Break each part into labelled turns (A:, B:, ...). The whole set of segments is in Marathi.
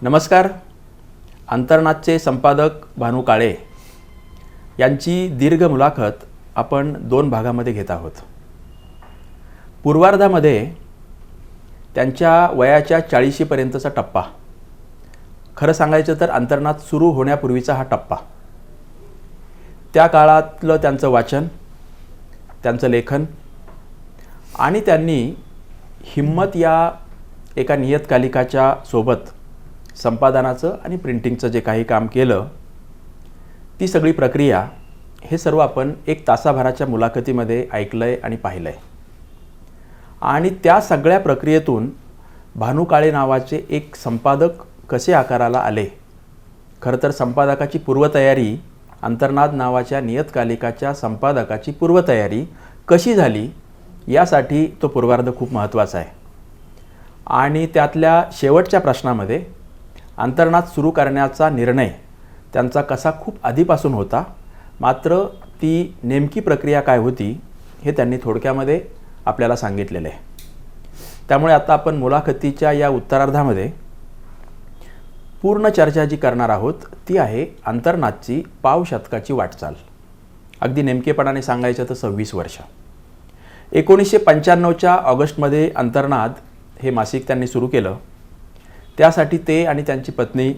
A: नमस्कार. अंतर्नादचे संपादक भानू काळे यांची दीर्घ मुलाखत आपण 2 भागामध्ये घेत आहोत. पूर्वार्धामध्ये त्यांच्या वयाच्या 40 पर्यंतचा टप्पा, खरं सांगायचं तर अंतर्नाद सुरू होण्यापूर्वीचा हा टप्पा, त्या काळातलं त्यांचं वाचन, त्यांचं लेखन आणि त्यांनी हिम्मत या एका नियतकालिकाच्या सोबत संपादनाचं आणि प्रिंटिंगचं जे काही काम केलं, ती सगळी प्रक्रिया, हे सर्व आपण 1 तासाभराच्या मुलाखतीमध्ये ऐकलं आहे आणि पाहिलं आहे. आणि त्या सगळ्या प्रक्रियेतून भानू काळे नावाचे एक संपादक कसे आकाराला आले, खरं तर संपादकाची पूर्वतयारी, अंतर्नाद नावाच्या नियतकालिकाच्या संपादकाची पूर्वतयारी कशी झाली, यासाठी तो पूर्वार्ध खूप महत्त्वाचा आहे. आणि त्यातल्या शेवटच्या प्रश्नामध्ये अंतर्नाद सुरू करण्याचा निर्णय त्यांचा कसा खूप आधीपासून होता, मात्र ती नेमकी प्रक्रिया काय होती हे त्यांनी थोडक्यामध्ये आपल्याला सांगितलेलं आहे. त्यामुळे आता आपण मुलाखतीच्या या उत्तरार्धामध्ये पूर्ण चर्चा जी करणार आहोत ती आहे अंतर्नादची पाव शतकाची वाटचाल. अगदी नेमकेपणाने सांगायचं तर 26 वर्ष. 1995च्या ऑगस्टमध्ये अंतर्नाद हे मासिक त्यांनी सुरू केलं. त्यासाठी ते आणि त्यांची पत्नी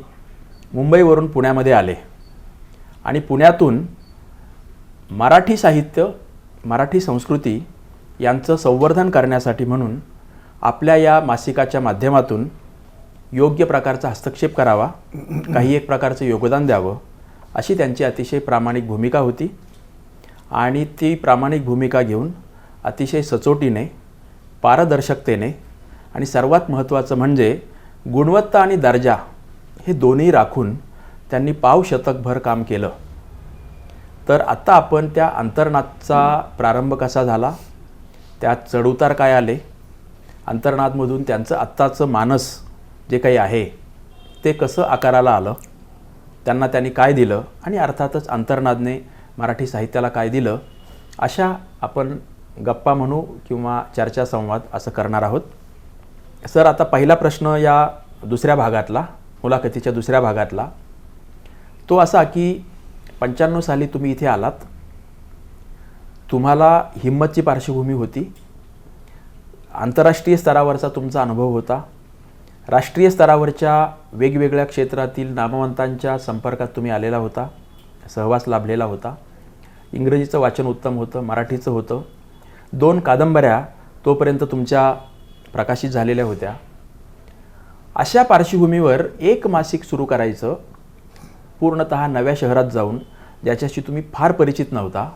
A: मुंबईवरून पुण्यामध्ये आले आणि पुण्यातून मराठी साहित्य, मराठी संस्कृती यांचं संवर्धन करण्यासाठी म्हणून आपल्या या मासिकाच्या माध्यमातून योग्य प्रकारचा हस्तक्षेप करावा, काही एक प्रकारचं योगदान द्यावं, अशी त्यांची अतिशय प्रामाणिक भूमिका होती. आणि ती प्रामाणिक भूमिका घेऊन अतिशय सचोटीने, पारदर्शकतेने आणि सर्वात महत्त्वाचं म्हणजे गुणवत्ता आणि दर्जा हे दोन्ही राखून त्यांनी पाव शतकभर काम केलं. तर आता आपण त्या अंतर्नादचा प्रारंभ कसा झाला, त्यात चढउतार काय आले, अंतर्नादमधून त्यांचं आत्ताचं मानस जे काही आहे ते कसं आकाराला आलं, त्यांना त्यांनी काय दिलं आणि अर्थातच अंतर्नादने मराठी साहित्याला काय दिलं, अशा आपण गप्पा म्हणू किंवा चर्चासंवाद असं करणार आहोत. सर, आता पहिला प्रश्न या दुसऱ्या भागातला, मुलाखतीच्या दुसऱ्या भागातला, तो असा की 95 साली तुम्ही इथे आलात. तुम्हाला हिम्मतची पार्श्वभूमी होती, आंतरराष्ट्रीय स्तरावरचा तुमचा अनुभव होता, राष्ट्रीय स्तरावरच्या वेगवेगळ्या क्षेत्रातील नामवंतांच्या संपर्कात तुम्ही आलेला होता, सहवास लाभलेला होता, इंग्रजीचं वाचन उत्तम होतं, मराठीचं होतं, 2 कादंबऱ्या तोपर्यंत तुमच्या प्रकाशित झालेल्या होत्या. अशा पार्श्वभूमीवर एक मासिक सुरू करायचं, पूर्णतः नव्या शहरात जाऊन, ज्याच्याशी तुम्ही फार परिचित नव्हता,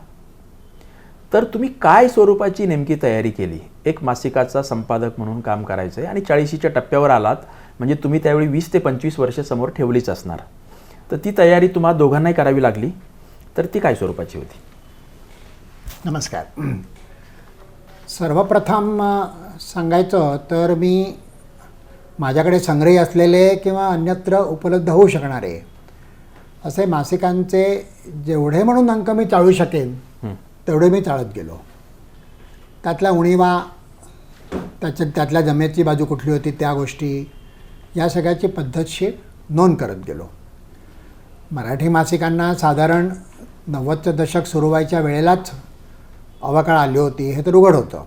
A: तर तुम्ही काय स्वरूपाची नेमकी तयारी केली? एक मासिकाचा संपादक म्हणून काम करायचं आहे आणि 40च्या टप्प्यावर आलात, म्हणजे तुम्ही त्यावेळी 20 ते 25 वर्ष समोर ठेवलीच असणार. तर ती तयारी तुम्हा दोघांनाही करावी लागली, तर ती काय स्वरूपाची होती?
B: नमस्कार. सर्वप्रथम सांगायचं तर मी माझ्याकडे संग्रही असलेले किंवा अन्यत्र उपलब्ध होऊ शकणारे असे मासिकांचे जेवढे म्हणून अंक मी चाळू शकेन तेवढे मी चाळत गेलो. त्यातल्या उणीवा, त्यातल्या जमेची बाजू कुठली होती, त्या गोष्टी, या सगळ्याची पद्धतशीर नोंद करत गेलो. मराठी मासिकांना साधारण 90चं दशक सुरू व्हायच्या वेळेलाच अवकाळ आली होती, हे तर उघड होतं.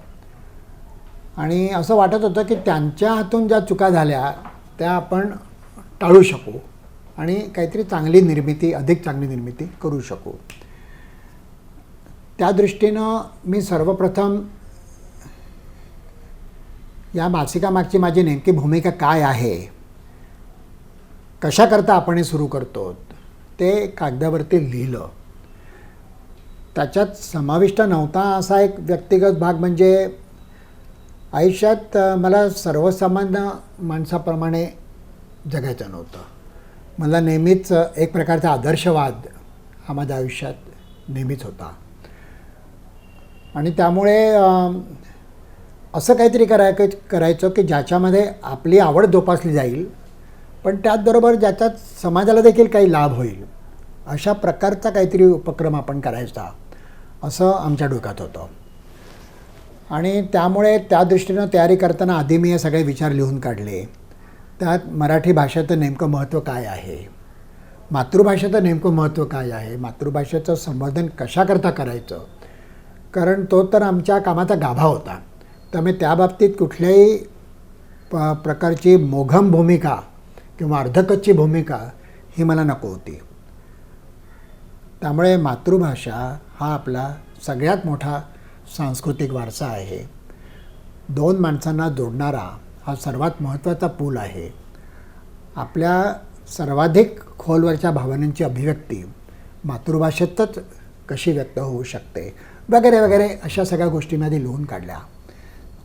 B: आणि असं वाटत होतं की त्यांच्या हातून ज्या चुका झाल्या त्या आपण टाळू शकू आणि काहीतरी चांगली निर्मिती, अधिक चांगली निर्मिती करू शकू. त्या दृष्टीनं मी सर्वप्रथम या मासिकामागची माझी नेमकी भूमिका काय आहे, कशाकरता आपण हे सुरू करतो, ते कागदावरती लिहिलं. त्याच्यात समाविष्ट नव्हता असा एक व्यक्तिगत भाग म्हणजे आयुष्यात मला सर्वसामान्य माणसाप्रमाणे जगायचं नव्हतं. मला नेहमीच एक प्रकारचा आदर्शवाद हा माझ्या आयुष्यात नेहमीच होता. आणि त्यामुळे असं काहीतरी करायचं की ज्याच्यामध्ये आपली आवड जोपासली जाईल, पण त्याचबरोबर ज्याच्यात समाजाला देखील काही लाभ होईल, अशा प्रकारचा काहीतरी उपक्रम आपण करायचा, असं आमच्या डोक्यात होतं. आणि त्यामुळे त्या दृष्टीनं तयारी करताना आधी मी हे सगळे विचार लिहून काढले. त्यात मराठी भाषेचं नेमकं महत्त्व काय आहे, मातृभाषेचं नेमकं महत्त्व काय आहे, मातृभाषेचं संवर्धन कशाकरता करायचं, कारण तो तर आमच्या कामाचा गाभा होता. त्यामुळे त्या बाबतीत कुठल्याही प्रकारची मोघम भूमिका किंवा अर्धकच्ची भूमिका ही मला नको होती. त्यामुळे मातृभाषा हा आपला सगळ्यात मोठा सांस्कृतिक वारसा आहे. दोन माणसांना जोडणारा हा सर्वात महत्त्वाचा पूल आहे. आपल्या सर्वाधिक खोलवरच्या भावनांची अभिव्यक्ती मातृभाषेतच कशी व्यक्त होऊ शकते वगैरे वगैरे अशा सगळ्या गोष्टी मी आधी लिहून काढल्या.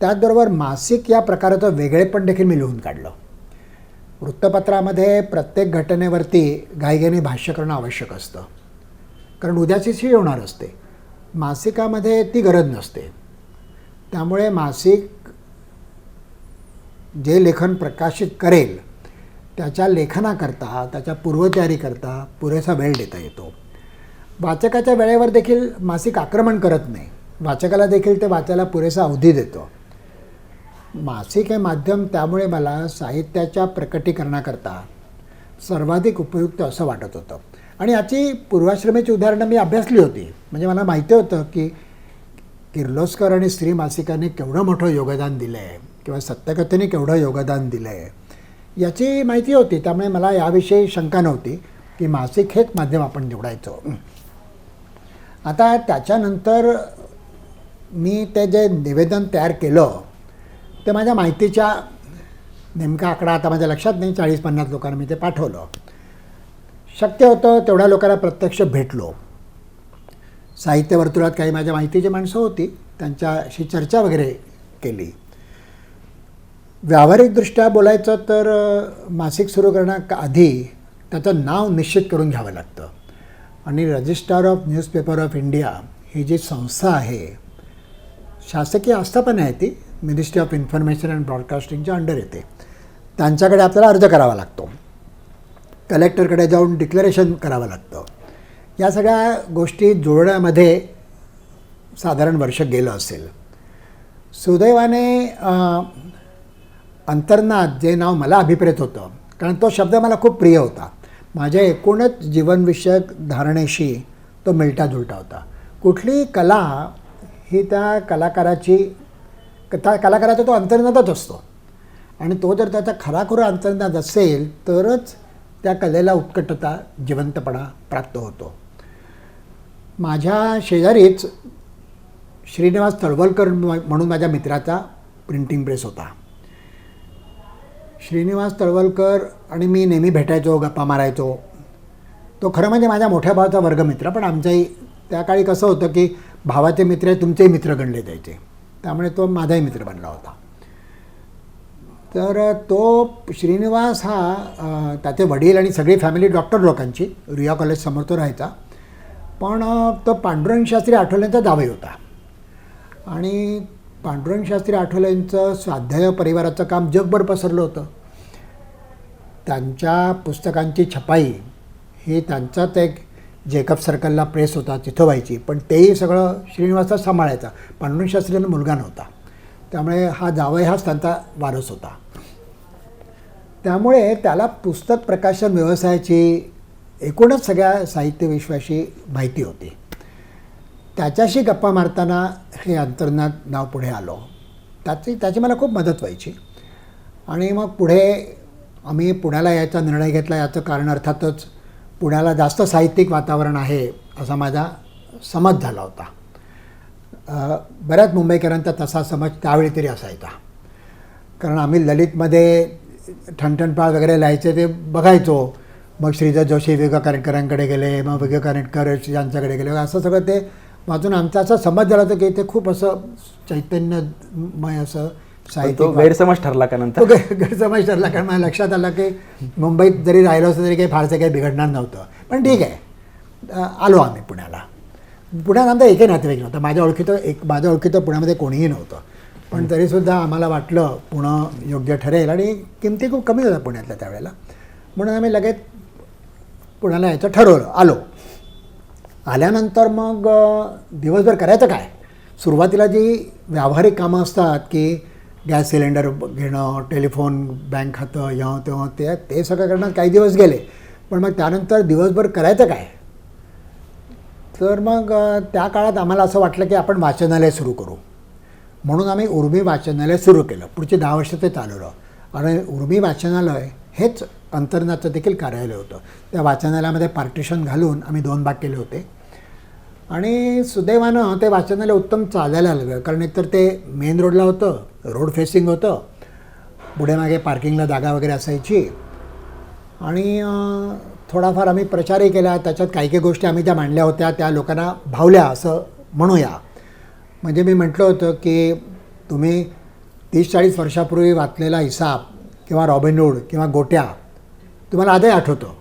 B: त्याचबरोबर मासिक या प्रकाराचं वेगळेपण देखील मी लिहून काढलं. वृत्तपत्रामध्ये प्रत्येक घटनेवरती घाईघाईने भाष्य करणं आवश्यक असतं, कारण उद्याचीशी होणार असते. मासिकामध्ये ती गरज नसते. त्यामुळे मासिक जे लेखन प्रकाशित करेल त्याच्या लेखनाकरता, त्याच्या पूर्वतयारीकरता पुरेसा वेळ देता येतो. वाचकाच्या वेळेवर देखील मासिक आक्रमण करत नाही. वाचकाला देखील ते वाचायला पुरेसा अवधी देतो. मासिक हे माध्यम त्यामुळे मला साहित्याच्या प्रकटीकरणाकरता सर्वाधिक उपयुक्त असं वाटत होतं. आणि याची पूर्वाश्रमीची उदाहरणं मी अभ्यासली होती. म्हणजे मला माहिती होतं की किर्लोस्कर आणि स्त्री मासिकाने केवढं मोठं योगदान दिलं आहे किंवा सत्यकथेने केवढं योगदान दिलं आहे याची माहिती होती. त्यामुळे मला याविषयी शंका नव्हती की मासिक हेच माध्यम आपण निवडायचं. आता त्याच्यानंतर मी ते जे निवेदन तयार केलं ते माझ्या माहितीच्या, नेमका आकडा आता माझ्या लक्षात नाही, 40-50 लोकांना मी ते पाठवलं. शक्य होतं तेवढ्या लोकांना प्रत्यक्ष भेटलो. साहित्य वर्तुळात काही माझ्या माहितीची माणसं होती, त्यांच्याशी चर्चा वगैरे केली. व्यावहारिकदृष्ट्या बोलायचं तर मासिक सुरू करण्याआधी त्याचं नाव निश्चित करून घ्यावं लागतं. आणि registrar of newspaper of India ही जी संस्था आहे, शासकीय आस्थापना आहे, ती मिनिस्ट्री ऑफ इन्फॉर्मेशन अँड ब्रॉडकास्टिंगच्या अंडर येते. त्यांच्याकडे आपल्याला अर्ज करावा लागतो. कलेक्टरकडे जाऊन डिक्लेरेशन करावं लागतं. या सगळ्या गोष्टी जुळण्यामध्ये साधारण वर्ष गेलं असेल. सुदैवाने अंतर्नाद जे नाव मला अभिप्रेत होतं, कारण तो शब्द मला खूप प्रिय होता. माझ्या एकूणच जीवनविषयक धारणेशी तो मिळता जुळता होता. कुठली कला ही त्या कलाकाराचा तो अंतर्नादच असतो. आणि तो जर त्याचा खराखुरा अंतर्नाद असेल तरच त्या कलेला उत्कटता, जिवंतपणा प्राप्त होतो. माझ्या शेजारीच श्रीनिवास तळवलकर म्हणून माझ्या मित्राचा प्रिंटिंग प्रेस होता. श्रीनिवास तळवलकर आणि मी नेहमी भेटायचो, गप्पा मारायचो. तो खरं म्हणजे माझ्या मोठ्या भावाचा वर्गमित्र, पण आमच्याही त्या काळी कसं होतं की भावाचे मित्र तुमचेही मित्र गणले जायचे. त्यामुळे तो माझाही मित्र बनला होता. तर तो श्रीनिवास हा त्याचे वडील आणि सगळी फॅमिली डॉक्टर लोकांची, रुईया कॉलेज समोर तो राहायचा. पण तो पांडुरंग शास्त्री आठवलेंचा जावई होता. आणि पांडुरंग शास्त्री आठवलेंचं स्वाध्याय परिवाराचं काम जगभर पसरलं होतं. त्यांच्या पुस्तकांची छपाई ही त्यांचाच एक जेकब सर्कलला प्रेस होता, तिथं व्हायची. पण तेही सगळं श्रीनिवासच सांभाळायचा. पांडुरंग शास्त्रींना मुलगा नव्हता. त्यामुळे हा जावई हाच त्यांचा वारस होता. त्यामुळे त्याला पुस्तक प्रकाशन व्यवसायाची एकूणच सगळ्या साहित्य विश्वाशी माहिती होती. त्याच्याशी गप्पा मारताना हे अंतर्नाद नाव पुढे आलो. त्याची मला खूप मदत व्हायची. आणि मग पुढे आम्ही पुण्याला यायचा निर्णय घेतला. याचं कारण अर्थातच पुण्याला जास्त साहित्यिक वातावरण आहे असा माझा समज झाला होता. बऱ्याच मुंबईकरांचा तसा समज त्यावेळी तरी असायचा. कारण आम्ही ललितमध्ये ठणठणपाळ वगैरे लिहायचे ते बघायचो. मग श्रीधर जोशी विवेक कारणकरांकडे गेले, मग विवेक कारणकर यांच्याकडे गेले, असं सगळं ते वाचून आमचा असा समज झाला होता की ते खूप असं चैतन्यमय असं साहित्य.
A: गैरसमज ठरला का नंतर?
B: गैरसमज ठरला, कारण मला लक्षात आलं की मुंबईत जरी राहिलो असं तरी काही फारसं काही बिघडणार नव्हतं. पण ठीक आहे, आलो आम्ही पुण्याला. पुण्यात आमचा एकही नातेवाईक नव्हता. माझ्या ओळखीतं पुण्यामध्ये कोणीही नव्हतं. पण तरीसुद्धा आम्हाला वाटलं पुणं योग्य ठरेल. आणि किमती खूप कमी होत्या पुण्यातल्या त्यावेळेला. म्हणून आम्ही लगेच पुण्याला यायचं ठरवलं. आलो. आल्यानंतर मग दिवसभर करायचं काय? सुरुवातीला जी व्यावहारिक कामं असतात की गॅस सिलेंडर घेणं, टेलिफोन, बँक खातं, ह्याव तेव्हा ते सगळं करण्यात काही दिवस गेले. पण मग त्यानंतर दिवसभर करायचं काय? तर मग त्या काळात आम्हाला असं वाटलं की आपण वाचनालय सुरू करू. म्हणून आम्ही उर्मी वाचनालय सुरू केलं. पुढची 10 वर्ष ते चालवलं. आणि उर्मी वाचनालय हेच अंतर्नाथचं देखील कार्यालय होतं. त्या वाचनालयामध्ये पार्टिशन घालून आम्ही 2 भाग केले होते. आणि सुदैवानं ते वाचनालय उत्तम चालायला लागलं. कारण एकतर ते मेन रोडला होतं, रोड फेसिंग होतं, पुढे मागे पार्किंगला जागा वगैरे असायची. आणि थोडाफार आम्ही प्रचारही केला. त्याच्यात काही काही गोष्टी आम्ही ज्या मांडल्या होत्या त्या लोकांना भावल्या असं म्हणूया. म्हणजे मी म्हटलं होतं की तुम्ही 30-40 वर्षापूर्वी वाचलेला हिसाब किंवा रॉबिनहूड किंवा गोट्या तुम्हाला आजही आठवतं.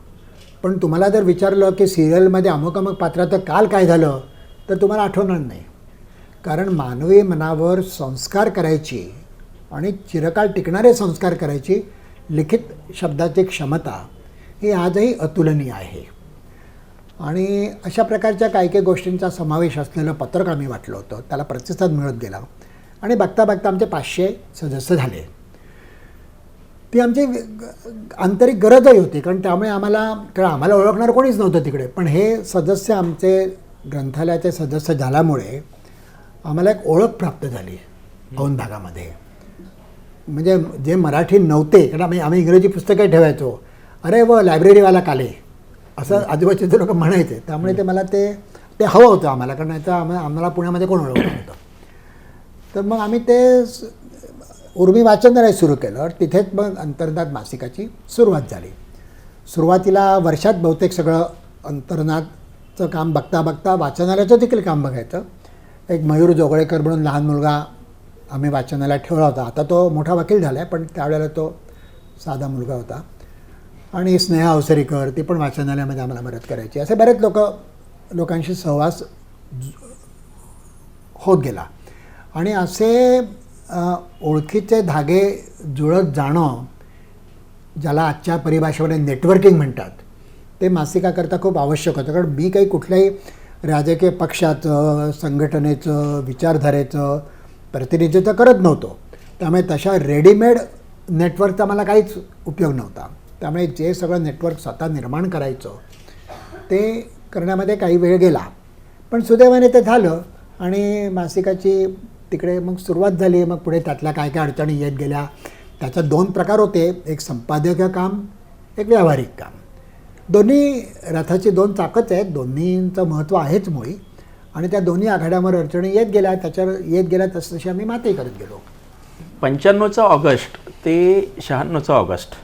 B: पण तुम्हाला जर विचारलं की सिरियलमध्ये अमुक अमुक पात्राचं काल काय झालं तर तुम्हाला आठवणार नाही. कारण मानवी मनावर संस्कार करायची आणि चिरकाळ टिकणारे संस्कार करायची लिखित शब्दाची क्षमता ही आजही अतुलनीय आहे. आणि अशा प्रकारच्या काही काही गोष्टींचा समावेश असलेलं पत्रक आम्ही वाटलं होतं. त्याला प्रतिसाद मिळत गेला आणि बघता बघता आमचे 500 सदस्य झाले. ती आमची आंतरिक गरजही होती. कारण त्यामुळे आम्हाला ओळखणारं कोणीच नव्हतं तिकडे. पण हे सदस्य आमचे ग्रंथालयाचे सदस्य झाल्यामुळे आम्हाला एक ओळख प्राप्त झाली औंध भागामध्ये. म्हणजे जे मराठी नव्हते, कारण आम्ही इंग्रजी पुस्तकं ठेवायचो, अरे व लायब्ररीवाला काले असं आजूबाजूचे लोक म्हणायचे. त्यामुळे ते मला ते हवं होतं आम्हाला. कारण नाही तर आम्हाला पुण्यामध्ये कोण ओळखलं होतं. तर मग आम्ही ते उर्मी वाचनालय सुरू केलं. तिथेच मग अंतर्नाद मासिकाची सुरुवात झाली. सुरुवातीला वर्षात बहुतेक सगळं अंतर्नादचं काम बघता बघता वाचनालयाचं देखील काम बघायचं. एक मयूर जोगळेकर म्हणून लहान मुलगा आम्ही वाचनालयात ठेवला होता. आता तो मोठा वकील झाला आहे, पण त्यावेळेला तो साधा मुलगा होता. आणि स्नेहा अवसरीकर ती पण वाचनालयामध्ये आम्हाला मदत करायची. असे बरेच लोकांशी सहवास होत गेला. आणि असे ओळखीचे धागे जुळत जाणं, ज्याला आजच्या परिभाषेमध्ये नेटवर्किंग म्हणतात, ते मासिकाकरता खूप आवश्यक होतं. कारण मी काही कुठल्याही राजकीय पक्षाचं, संघटनेचं, विचारधारेचं प्रतिनिधित्व करत नव्हतो. त्यामुळे तशा रेडीमेड नेटवर्कचा मला काहीच उपयोग नव्हता. त्यामुळे जे सगळं नेटवर्क स्वतः निर्माण करायचं ते करण्यामध्ये काही वेळ गेला. पण सुदैवाने ते झालं आणि मासिकाची तिकडे मग सुरुवात झाली. मग पुढे त्यातल्या काय काय अडचणी येत गेल्या. त्याच्यात 2 प्रकार होते, एक संपादकीय काम, एक व्यावहारिक काम. दोन्ही रथाची 2 चाकच आहेत, दोन्हींचं महत्त्व आहेच मुळी. आणि त्या दोन्ही आघाड्यावर अडचणी येत गेल्या. त्याच्यावर येत गेल्या तसतशी आम्ही मातही करत गेलो.
A: 95 ऑगस्ट ते 96 ऑगस्ट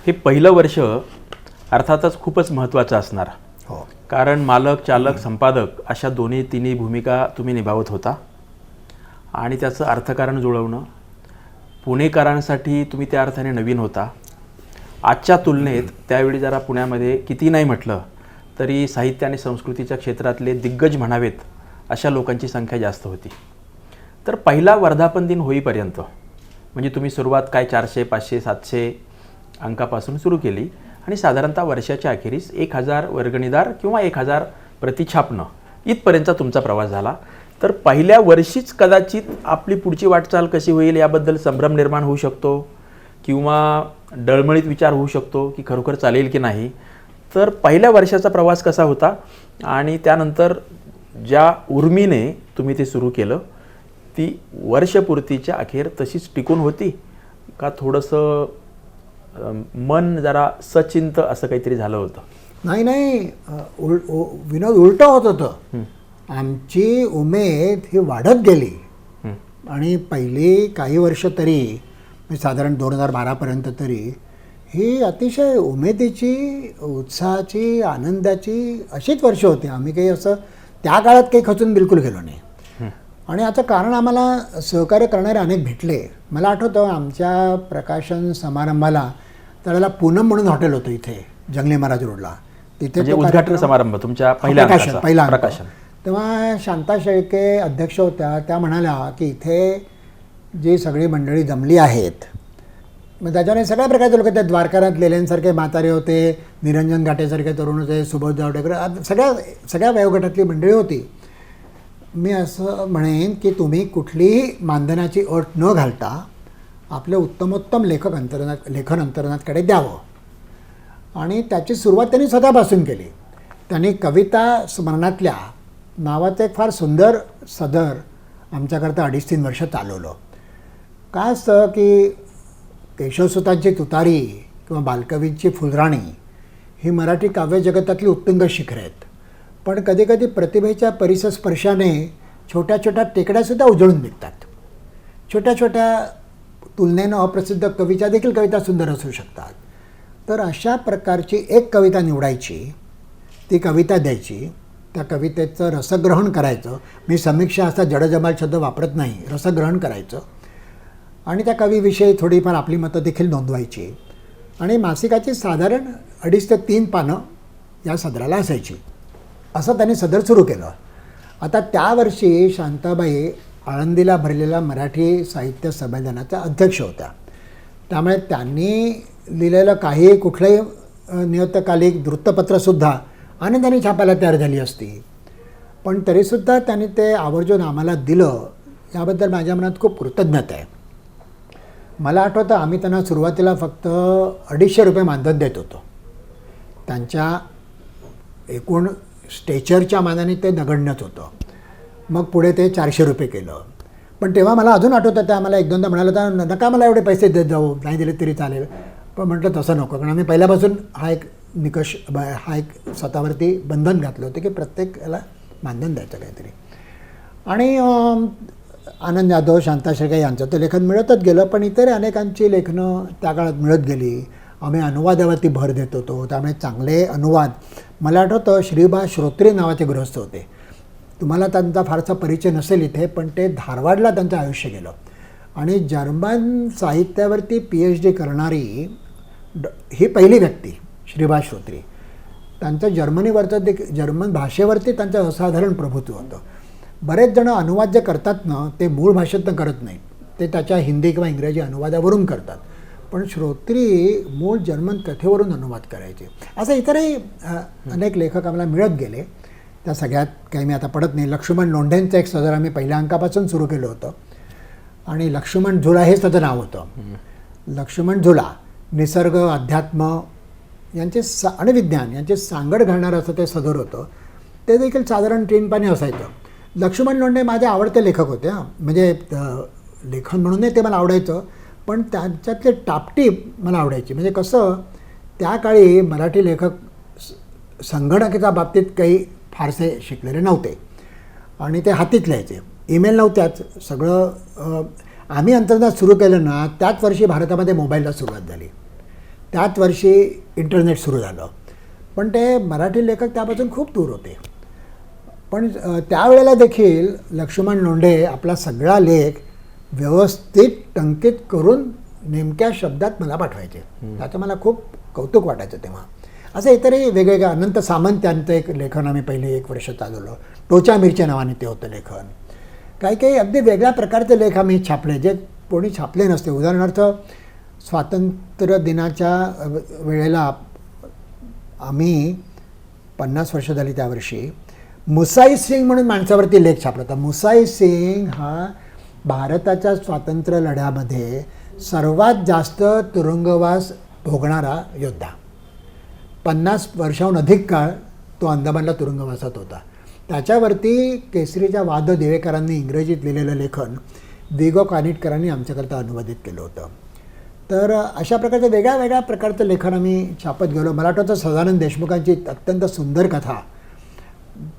A: हे पहिलं वर्ष अर्थातच खूपच महत्त्वाचं असणार.
B: हो.
A: कारण मालक, चालक, संपादक अशा तिन्ही भूमिका तुम्ही निभावत होता. आणि त्याचं अर्थकारण जुळवणं पुणेकरांसाठी तुम्ही त्या अर्थाने नवीन होता. आजच्या तुलनेत त्यावेळी जरा पुण्यामध्ये किती नाही म्हटलं तरी साहित्य आणि संस्कृतीच्या क्षेत्रातले दिग्गज म्हणावेत अशा लोकांची संख्या जास्त होती. तर पहिला वर्धापन दिन होईपर्यंत म्हणजे तुम्ही सुरुवात काय 400, 500, 700 अंकापासून सुरू केली आणि साधारणतः वर्षाच्या अखेरीस 1000 वर्गणीदार किंवा 1000 प्रति छापणं इथपर्यंतचा तुमचा प्रवास झाला. तर पहिल्या वर्षीच कदाचित आपली पुढची वाटचाल कशी होईल याबद्दल संभ्रम निर्माण होऊ शकतो किंवा डळमळीत विचार होऊ शकतो की खरोखर चालेल की नाही. तर पहिल्या वर्षाचा प्रवास कसा होता आणि त्यानंतर ज्या उर्मीने तुम्ही ते सुरू केलं ती वर्षपूर्तीच्या अखेर तशीच टिकून होती का थोडंसं मन जरा सचिंत असं काहीतरी झालं होतं?
B: नाही, विनोद उलटं होत होतं. आमची उमेद ही वाढत गेली. आणि पहिली काही वर्ष तरी साधारण 2012पर्यंत तरी ही अतिशय उमेदीची, उत्साहाची, आनंदाची अशीच वर्ष होती. आम्ही काही असं त्या काळात काही खचून बिलकुल गेलो नाही. आणि याचं कारण आम्हाला सहकार्य करणारे अनेक भेटले. मला आठवतं आमच्या प्रकाशन समारंभाला त्यावेळेला पूनम म्हणून हॉटेल होतं इथे जंगली महाराज रोडला. तिथे
A: उद्घाटन समारंभ तुमच्या पहिल्या
B: प्रकाशन. तेव्हा शांता शेळके अध्यक्ष होत्या. त्या म्हणाल्या की इथे जी सगळी मंडळी जमली आहेत, मग त्याच्याने सगळ्या प्रकारचे लोक, त्या द्वारकानाथ लेलेंसारखे म्हातारे होते, निरंजन घाटेसारखे तरुण होते, सुबोध जावडेकर, सगळ्या वयोगटातली मंडळी होती. मी असं म्हणेन की तुम्ही कुठलीही मानधनाची अट न घालता आपलं उत्तमोत्तम लेखन अंतर्नाथकडे द्यावं आणि त्याची सुरुवात त्यांनी स्वतःपासून केली. त्यांनी कविता स्मरणातल्या नावाचं एक फार सुंदर सदर आमच्याकरता 2.5-3 वर्ष चालवलं. काय असतं की केशवसुतांची तुतारी किंवा बालकवींची फुलराणी ही मराठी काव्यजगतातली उत्तुंग शिखरं आहेत. पण कधीकधी प्रतिभेच्या परिसस्पर्शाने छोट्या छोट्या टेकड्यासुद्धा उजळून निघतात. छोट्या छोट्या तुलनेनं अप्रसिद्ध कवीच्या देखील कविता सुंदर असू शकतात. तर अशा प्रकारची एक कविता निवडायची, ती कविता द्यायची, त्या कवितेचं रसग्रहण करायचं. मी समीक्षा असा जडजमाल शब्द वापरत नाही, रसग्रहण करायचं आणि त्या कवीविषयी थोडीफार आपली मतं देखील नोंदवायची आणि मासिकाची साधारण 2.5 ते 3 पानं या सदराला असायची. असं त्यांनी सदर सुरू केलं. आता त्यावर्षी शांताबाई आळंदीला भरलेल्या मराठी साहित्य संमेलनाच्या अध्यक्ष होत्या. त्यामुळे त्यांनी लिहिलेलं काही कुठलंही नियतकालिक वृत्तपत्रसुद्धा आनंदाने छापायला तयार झाली असती. पण तरीसुद्धा त्यांनी ते आवर्जून आम्हाला दिलं, याबद्दल माझ्या मनात खूप कृतज्ञता आहे. मला आठवतं आम्ही त्यांना सुरुवातीला फक्त 250 रुपये मानधन देत होतो. त्यांच्या एकूण स्टेचरच्या मानाने ते नगण्यच होतं. मग पुढे ते 400 रुपये केलं. पण तेव्हा मला अजून आठवतं त्या मला 1-2दा म्हणालं तर नका मला एवढे पैसे देत जाऊ, नाही दिले तरी चालेल. पण म्हटलं तसं नको, कारण आम्ही पहिल्यापासून हा एक स्वतःवरती बंधन घातलं होतं की प्रत्येक याला मानधन द्यायचं काहीतरी. आणि आनंद जाधव, शांता शेळके यांचं तर लेखन मिळतच गेलं, पण इतर अनेकांची लेखनं त्या काळात मिळत गेली. आम्ही अनुवादावरती भर देत होतो, त्यामुळे चांगले अनुवाद. मला आठवतं श्रीबा श्रोत्री नावाचे गृहस्थ होते. तुम्हाला त्यांचा फारसा परिचय नसेल इथे, पण ते धारवाडला त्यांचं आयुष्य गेलं आणि जर्मन साहित्यावरती PhD करणारी ही पहिली व्यक्ती श्रीबा श्रोत्री. त्यांचं जर्मन भाषेवरती त्यांचं असाधारण प्रभुत्व होतं. बरेच जण अनुवाद जे करतात ना, ते मूळ भाषेतनं करत नाहीत, ते त्याच्या हिंदी किंवा इंग्रजी अनुवादावरून करतात. पण श्रोत्री मूळ जर्मन कथेवरून अनुवाद करायचे. असं इतरही अनेक लेखक आम्हाला मिळत गेले. त्या सगळ्यात काही मी आता पडत नाही. लक्ष्मण लोंढेंचं एक सदर आम्ही पहिल्या अंकापासून सुरू केलं होतं आणि लक्ष्मण झुला हेच त्याचं नाव होतं. लक्ष्मण झुला निसर्ग, अध्यात्म यांचे आणि विज्ञान यांचे सांगड घालणारं असं ते सदर होतं. ते देखील साधारण 3 पाने असायचं. लक्ष्मण लोंढे माझे आवडते लेखक होते. म्हणजे लेखन म्हणूनही ते मला आवडायचं, पण त्यांच्यातले टापटीप मला आवडायची. म्हणजे कसं त्या काळी मराठी लेखक संगणकाच्या बाबतीत काही फारसे शिकलेले नव्हते आणि ते हातीत लिहायचे. ईमेल नव्हत्याच. सगळं आम्ही अंतर्जात सुरू केलं ना, त्याच वर्षी भारतामध्ये मोबाईलला सुरुवात झाली, त्याच वर्षी इंटरनेट सुरू झालं. पण ते मराठी लेखक त्यापासून खूप दूर होते. पण त्यावेळेला देखील लक्ष्मण लोंढे आपला सगळा लेख व्यवस्थित टंकित करून नेमक्या शब्दात मला पाठवायचे. त्याचं मला खूप कौतुक वाटायचं तेव्हा. असं इतरही वेगवेगळ्या अनंत सामंत यांचं एक लेखन आम्ही पहिले 1 वर्ष चालवलं. टोचा मिरच्या नावाने ते होतं लेखन. काही काही अगदी वेगळ्या प्रकारचे लेख आम्ही छापले जे कोणी छापले नसते. उदाहरणार्थ स्वातंत्र्य दिनाच्या वेळेला आम्ही 50 वर्ष झाली त्यावर्षी मुसाई सिंग म्हणून माणसावरती लेख छापला होता. मुसाई सिंग हा भारताच्या स्वातंत्र्य लढ्यामध्ये सर्वात जास्त तुरुंगवास भोगणारा योद्धा. 50 वर्षाहून अधिक काळ तो अंदमानला तुरुंगवासात होता. त्याच्यावरती केसरीच्या वाद देवेकरांनी इंग्रजीत लिहिलेलं लेखन विगो कानिटकरांनी आमच्याकरता अनुवादित केलं होतं. तर अशा प्रकारचं वेगळ्या वेगळ्या प्रकारचं लेखन आम्ही छापत गेलो. मला वाटतं सदानंद देशमुखांची अत्यंत सुंदर कथा,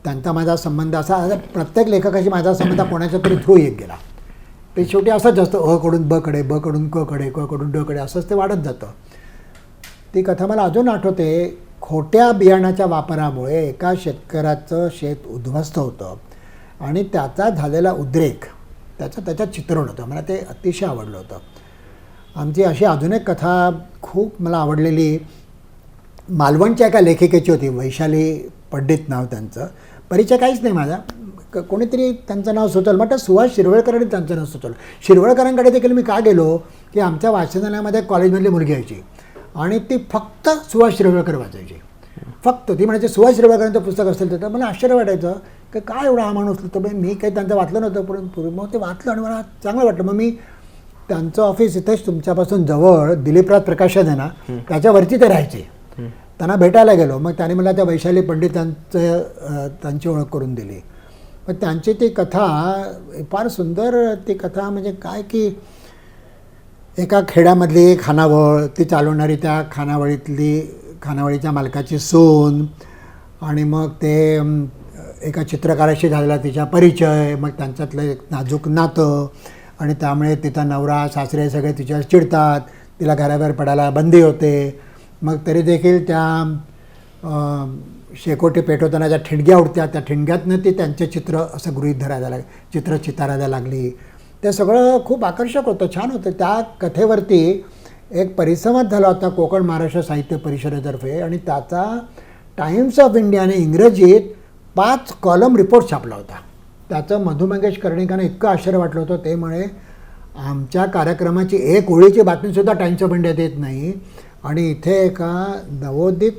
B: त्यांचा माझा संबंध असा, प्रत्येक लेखकाशी माझा संबंध कोणाच्या तरी थ्रू येत गेला. ते शेवटी असंच असतं, अ कडून ब कडे, ब कडून क कडे, क कडून ड कडे, असंच ते वाढत जातं. ती कथा मला अजून आठवते. खोट्या बियाणाच्या वापरामुळे एका शेतकऱ्याचं शेत उद्ध्वस्त होतं आणि त्याचा झालेला उद्रेक त्याच्यात चित्रण होतं. मला ते अतिशय आवडलं होतं. आमची अशी अजून एक कथा खूप मला आवडलेली मालवणच्या एका लेखिकेची होती, वैशाली पंडित नाव त्यांचं. परिचय काहीच नाही माझा. कोणीतरी त्यांचं नाव सुचवलं, म्हटलं सुहास शिरवळकरांनी त्यांचं नाव सुचवलं. शिरवळकरांकडे देखील मी का गेलो की आमच्या वाचनालयामध्ये कॉलेजमधली मुलगी यायची आणि ती फक्त सुहास शिरवळकर वाचायची. फक्त ती म्हणायची सुभाष शिरवाळकरांचं पुस्तक असेल तर मला आश्चर्य वाटायचं की काय एवढा हा माणूस तर मी काही त्यांचं वाचलं नव्हतं परंतु मग ते वाचलं आणि मला चांगलं वाटलं. मग मी त्यांचं ऑफिस इथेच तुमच्यापासून जवळ दिलीपराज प्रकाशन आहे ना त्याच्यावरती ते राहायचे. त्यांना भेटायला गेलो. मग त्याने मला त्या वैशाली त्यांची ओळख करून दिली. मग त्यांची ती कथा फार सुंदर ती कथा म्हणजे काय की एका खेड्यामधली एक खानावळ ती चालवणारी त्या खानावळीच्या मालकाची सून आणि मग ते एका चित्रकाराशी झालेला तिचा परिचय मग त्यांच्यातलं एक नाजूक नातं आणि त्यामुळे तिचा नवरा सासरे सगळे तिच्यावर चिडतात तिला घराबाहेर पडायला बंदी होते. मग तरी देखील त्या शेकोटी पेटवताना ज्या ठिणग्या उडत्या त्या ठिणग्यातनं ती त्यांचे चित्र असं गृहीत धरायला चित्र चितारायला लागली. ते सगळं खूप आकर्षक होतं छान होतं. त्या कथेवरती एक परिसंवाद झाला होता कोकण महाराष्ट्र साहित्य परिषदेतर्फे आणि त्याचा टाइम्स ऑफ इंडियाने इंग्रजीत 5 कॉलम रिपोर्ट छापला होता. त्याचं मधु मंगेश कर्णिकांना इतकं आश्चर्य वाटलं होतं. ते म्हणे आमच्या कार्यक्रमाची एक ओळीची बातमीसुद्धा टाइम्स ऑफ इंडियात येत नाही आणि इथे एका नवोदित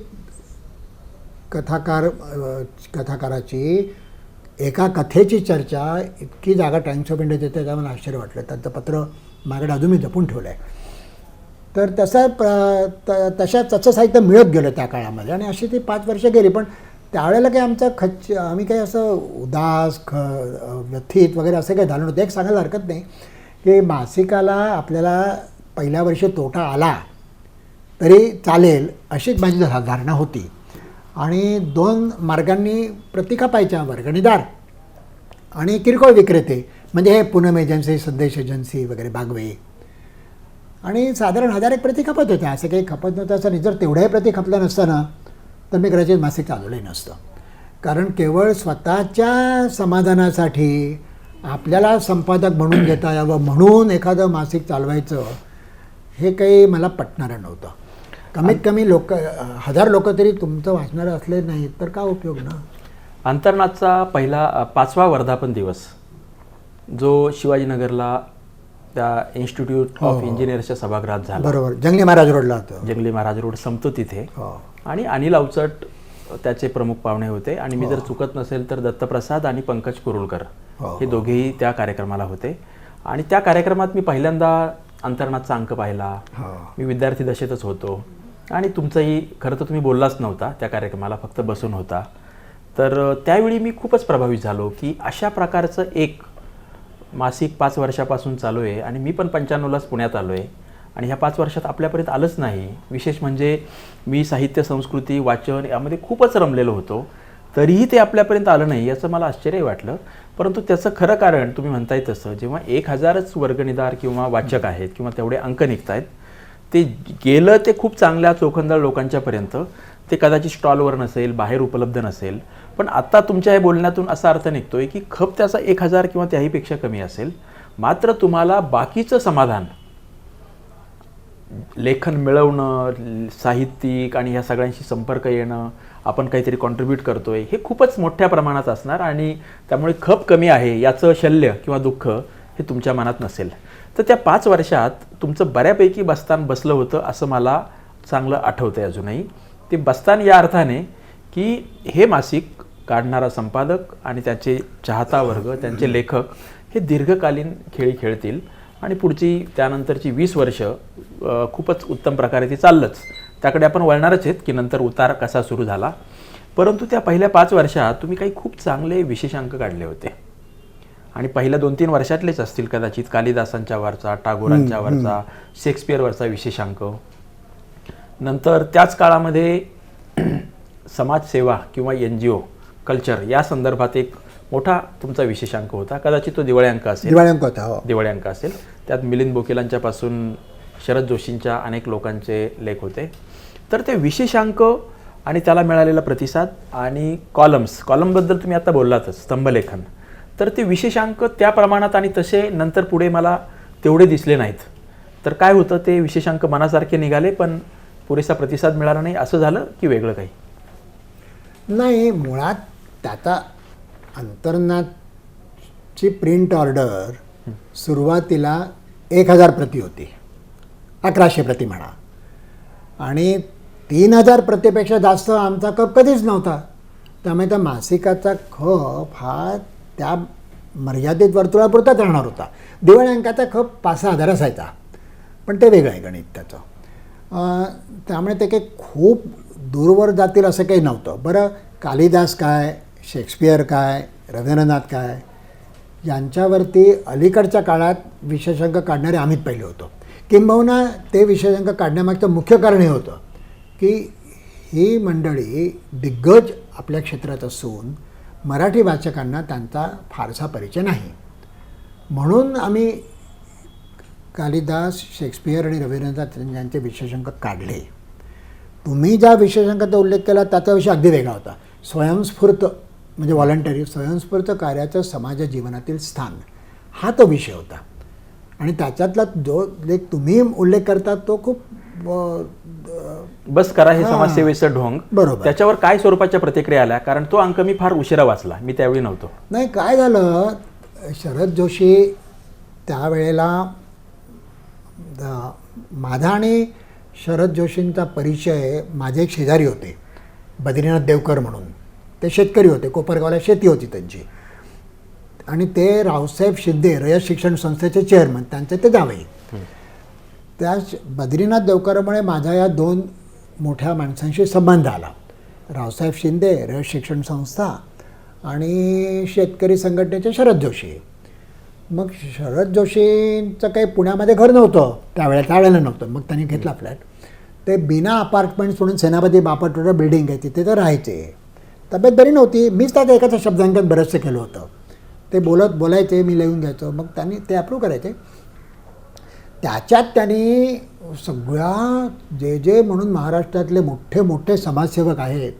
B: कथाकाराची एका कथेची चर्चा इतकी जागा टाइम्स ऑफ इंडियात येते त्याला मला आश्चर्य वाटलं. त्यांचं पत्र माझ्याकडे अजून मी जपून ठेवलं आहे. तर तसं साहित्य मिळत गेलं त्या काळामध्ये आणि अशी ती 5 वर्ष गेली. पण त्यावेळेला काही आम्ही काही असं उदास व्यथित वगैरे असं काही झालं नव्हतं. एक सांगायला हरकत नाही की मासिकाला आपल्याला पहिल्या वर्षी तोटा आला तरी चालेल अशीच माझी धारणा होती आणि 2 मार्गांनी प्रतिका पाहायच्या वर्गणीदार आणि किरकोळ विक्रेते म्हणजे हे पूनम एजन्सी संदेश एजन्सी वगैरे बागवे आणि साधारण 1000 प्रति खपत होत्या. असं काही खपत नव्हतं असं नाही. जर तेवढ्याही प्रति खपल्या नसताना तर मी कदाचित मासिक चालवलंही नसतं. कारण केवळ स्वतःच्या समाधानासाठी आपल्याला संपादक म्हणून घेता यावं म्हणून एखादं मासिक चालवायचं हे काही मला पटणारं नव्हतं. कमीत कमी 1000 लोक तरी तुमचं वाचणारं असले नाहीत तर काय उपयोग ना.
A: अंतर्नादचा पहिला 5वा वर्धापन दिवस जो शिवाजीनगरला त्या इन्स्टिट्यूट ऑफ इंजिनियर्सच्या सभागृहात झाला.
B: बरोबर. जंगली महाराज रोडला होतं.
A: जंगली महाराज रोड संपतो तिथे. आणि अनिल अवचट त्याचे प्रमुख पाहुणे होते आणि मी जर चुकत नसेल तर दत्तप्रसाद आणि पंकज कुरुळकर हे दोघेही त्या कार्यक्रमाला होते. आणि त्या कार्यक्रमात मी पहिल्यांदा अंतर्नादचा अंक पाहिला. मी विद्यार्थी दशेतच होतो आणि तुमचंही खरं तर तुम्ही बोललाच नव्हता त्या कार्यक्रमाला फक्त बसून होता. तर त्यावेळी मी खूपच प्रभावित झालो की अशा प्रकारचं एक मासिक 5 वर्षापासून चालू आहे आणि मी पण 95लाच पुण्यात आलो आहे आणि ह्या 5 वर्षात आपल्यापर्यंत आलंच नाही. विशेष म्हणजे मी साहित्य संस्कृती वाचन यामध्ये खूपच रमलेलो होतो तरीही ते आपल्यापर्यंत आलं नाही याचं मला आश्चर्य वाटलं. परंतु त्याचं खरं कारण तुम्ही म्हणताय तसं जेव्हा 1000च वर्गणीदार किंवा वाचक आहेत किंवा तेवढे अंक निघत आहेत ते गेलं ते खूप चांगल्या चोखंदळ लोकांच्यापर्यंत. ते कदाचित स्टॉलवर नसेल बाहेर उपलब्ध नसेल पण आत्ता तुमच्या हे बोलण्यातून असा अर्थ निघतोय की खप त्याचा 1000 किंवा त्याहीपेक्षा कमी असेल. मात्र तुम्हाला बाकीचं समाधान लेखन मिळवणं साहित्यिक आणि ह्या सगळ्यांशी संपर्क येणं आपण काहीतरी कॉन्ट्रीब्यूट करतोय हे खूपच मोठ्या प्रमाणात असणार आणि त्यामुळे खप कमी आहे याचं शल्य किंवा दुःख हे तुमच्या मनात नसेल. तर त्या 5 वर्षात तुमचं बऱ्यापैकी बस्तान बसलं होतं असं मला चांगलं आठवतं आहे अजूनही. ते बस्तान या अर्थाने की हे मासिक काढणारा संपादक आणि त्याचे चाहता वर्ग त्यांचे लेखक हे दीर्घकालीन खेळी खेळतील आणि पुढची त्यानंतरची 20 वर्ष खूपच उत्तम प्रकारे ती चाललंच. त्याकडे आपण वळणारच आहेत की नंतर उतार कसा सुरू झाला. परंतु त्या पहिल्या 5 वर्षात तुम्ही काही खूप चांगले विशेषांक काढले होते आणि पहिल्या 2-3 वर्षातलेच असतील कदाचित कालिदासांच्या वरचा टागोरांच्या वरचा शेक्सपियरवरचा विशेषांक. नंतर त्याच काळामध्ये समाजसेवा किंवा NGO कल्चर या संदर्भात एक मोठा तुमचा विशेषांक होता. कदाचित तो दिवाळी अंक असेल. दिवाळी अंक असेल. त्यात मिलिंद बोकिलांच्यापासून शरद जोशींच्या अनेक लोकांचे लेख होते. तर ते विशेषांक आणि त्याला मिळालेला प्रतिसाद आणि कॉलमबद्दल तुम्ही आता बोललातच स्तंभलेखन. तर ते विशेषांक त्या प्रमाणात आणि तसे नंतर पुढे मला तेवढे दिसले नाहीत. तर काय होतं ते विशेषांक मनासारखे निघाले पण पुरेसा प्रतिसाद मिळाला नाही असं झालं की वेगळं काही?
B: नाही, मुळात त्याचा अंतर्नादची प्रिंट ऑर्डर सुरुवातीला 1000 प्रती होती, 1100 प्रती म्हणा. आणि 3,000 प्रतीपेक्षा जास्त आमचा खप कधीच नव्हता. त्यामुळे त्या मासिकाचा खप हा त्या मर्यादित वर्तुळापुरताच राहणार होता. दिवाळी अंकाचा खप 5-6 हजार असायचा, पण ते वेगळं आहे गणित त्याचं. त्यामुळे ते काही खूप दूरवर जातील असं काही नव्हतं. बरं, कालिदास काय, शेक्सपियर काय, रवींद्रनाथ काय, यांच्यावरती अलीकडच्या काळात विशेषांक काढणारे आम्हीच पहिले होतो. किंबहुना ते विशेषांक काढण्यामागचं मुख्य कारण हे होतं की ही मंडळी दिग्गज आपल्या क्षेत्रात असून मराठी वाचकांना त्यांचा फारसा परिचय नाही. म्हणून आम्ही कालिदास, शेक्सपियर आणि रवींद्रनाथ यांचे विशेषांक काढले. तुम्ही ज्या विशेषांकाचा उल्लेख केला त्याचा विषय अगदी वेगळा होता. स्वयंस्फूर्त म्हणजे व्हॉलंटरी स्वयंस्फूर्त कार्याचं समाज जीवनातील स्थान हा तो विषय होता. आणि त्याच्यातला जो लेख तुम्ही उल्लेख करता तो खूप
A: बस करा हे समाजसेवेचं ढोंग,
B: बरोबर.
A: त्याच्यावर काय स्वरूपाच्या प्रतिक्रिया आल्या? कारण तो अंक मी फार उशिरा वाचला, मी त्यावेळी नव्हतो.
B: नाही, काय झालं, शरद जोशी त्यावेळेला माझा आणि शरद जोशींचा परिचय माझे एक शेजारी होते, बद्रीनाथ देवकर म्हणून. ते शेतकरी होते, कोपरगावला शेती होती त्यांची. आणि ते रावसाहेब शिंदे रयत शिक्षण संस्थेचे चेअरमन, त्यांचे ते जावई. त्या बद्रीनाथ देवकरमुळे माझा या 2 मोठ्या माणसांशी संबंध आला. रावसाहेब शिंदे रयत शिक्षण संस्था आणि शेतकरी संघटनेचे शरद जोशी. मग शरद जोशींचं काही पुण्यामध्ये घर नव्हतं त्यावेळेला नव्हतं. मग त्यांनी घेतला फ्लॅट. ते बिना अपार्टमेंट्स म्हणून सेनापती बापटवाडा बिल्डिंग आहे, तिथे ते राहायचे. तब्येत बरी नव्हती. मीच त्याचं एकाचं शब्दांकन बरंचसं केलं होतं. ते बोलायचे, मी लिहून घ्यायचो, मग त्यांनी ते अप्रूव्ह करायचे. त्याच्यात त्यांनी सगळ्या जे म्हणून महाराष्ट्रातले मोठे मोठे समाजसेवक आहेत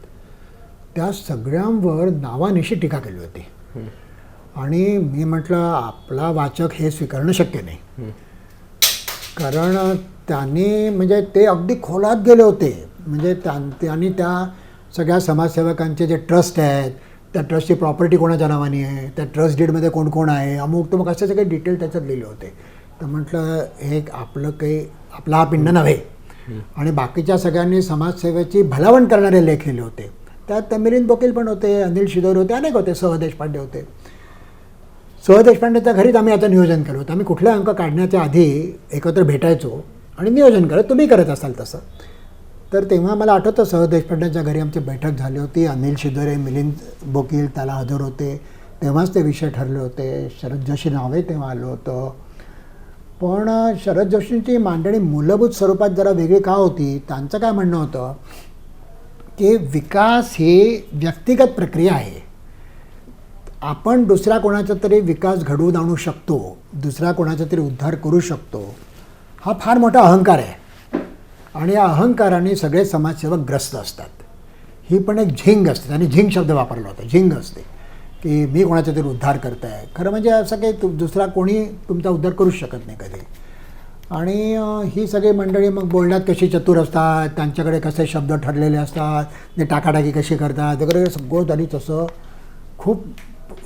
B: त्या सगळ्यांवर नावानिशी टीका केली होती. आणि मी म्हटलं आपला वाचक हे स्वीकारणं शक्य नाही. कारण त्यांनी म्हणजे ते अगदी खोलात गेले होते. म्हणजे त्यांनी त्या सगळ्या समाजसेवकांचे जे ट्रस्ट आहेत, त्या ट्रस्टची प्रॉपर्टी कोणाच्या नावाने आहे, त्या ट्रस्ट डीडमध्ये कोण कोण आहे, अमुक तर मग असे सगळे डिटेल त्याच्यात लिहिले होते. तर म्हटलं हे आपला हा पिंड नव्हे. आणि बाकीच्या सगळ्यांनी समाजसेवेची भलावण करणारे लेख लिहिले होते. त्यात मिलिंद बोकील पण होते, अनिल शिदोरी होते, अनेक होते, सह देशपांडे होते. सह देशपांडेच्या घरीच आम्ही याचं नियोजन केलं होतं. आम्ही कुठला अंक काढण्याच्या आधी एकत्र भेटायचो आणि नियोजन करत, तुम्ही करत असाल तसं. तर तेव्हा मला आठवतं सह देशपांडेंच्या घरी आमची बैठक झाली होती. अनिल शिदोरे, मिलिंद बोकील त्याला हजर होते. तेव्हाच ते विषय ठरले होते. शरद जोशी नावे तेव्हा आलं होतं. पण शरद जोशींची मांडणी मूलभूत स्वरूपात जरा वेगळी का होती? त्यांचं काय म्हणणं होतं की विकास ही व्यक्तिगत प्रक्रिया आहे. आपण दुसऱ्या कोणाचा तरी विकास घडवून आणू शकतो, दुसऱ्या कोणाचा तरी उद्धार करू शकतो, हा फार मोठा अहंकार आहे. आणि या अहंकाराने सगळे समाजसेवक ग्रस्त असतात. ही पण एक झिंग असते. त्यांनी झिंग शब्द वापरला होता. झिंग असते की मी कोणाचा तरी उद्धार करत आहे. खरं म्हणजे असं काही दुसरा कोणी तुमचा उद्धार करूच शकत नाही कधी. आणि ही सगळी मंडळी मग बोलण्यात कशी चतुर असतात, त्यांच्याकडे कसे शब्द ठरलेले असतात, ते टाकाटाकी कशी करतात वगैरे सगळं त्यांनी तसं खूप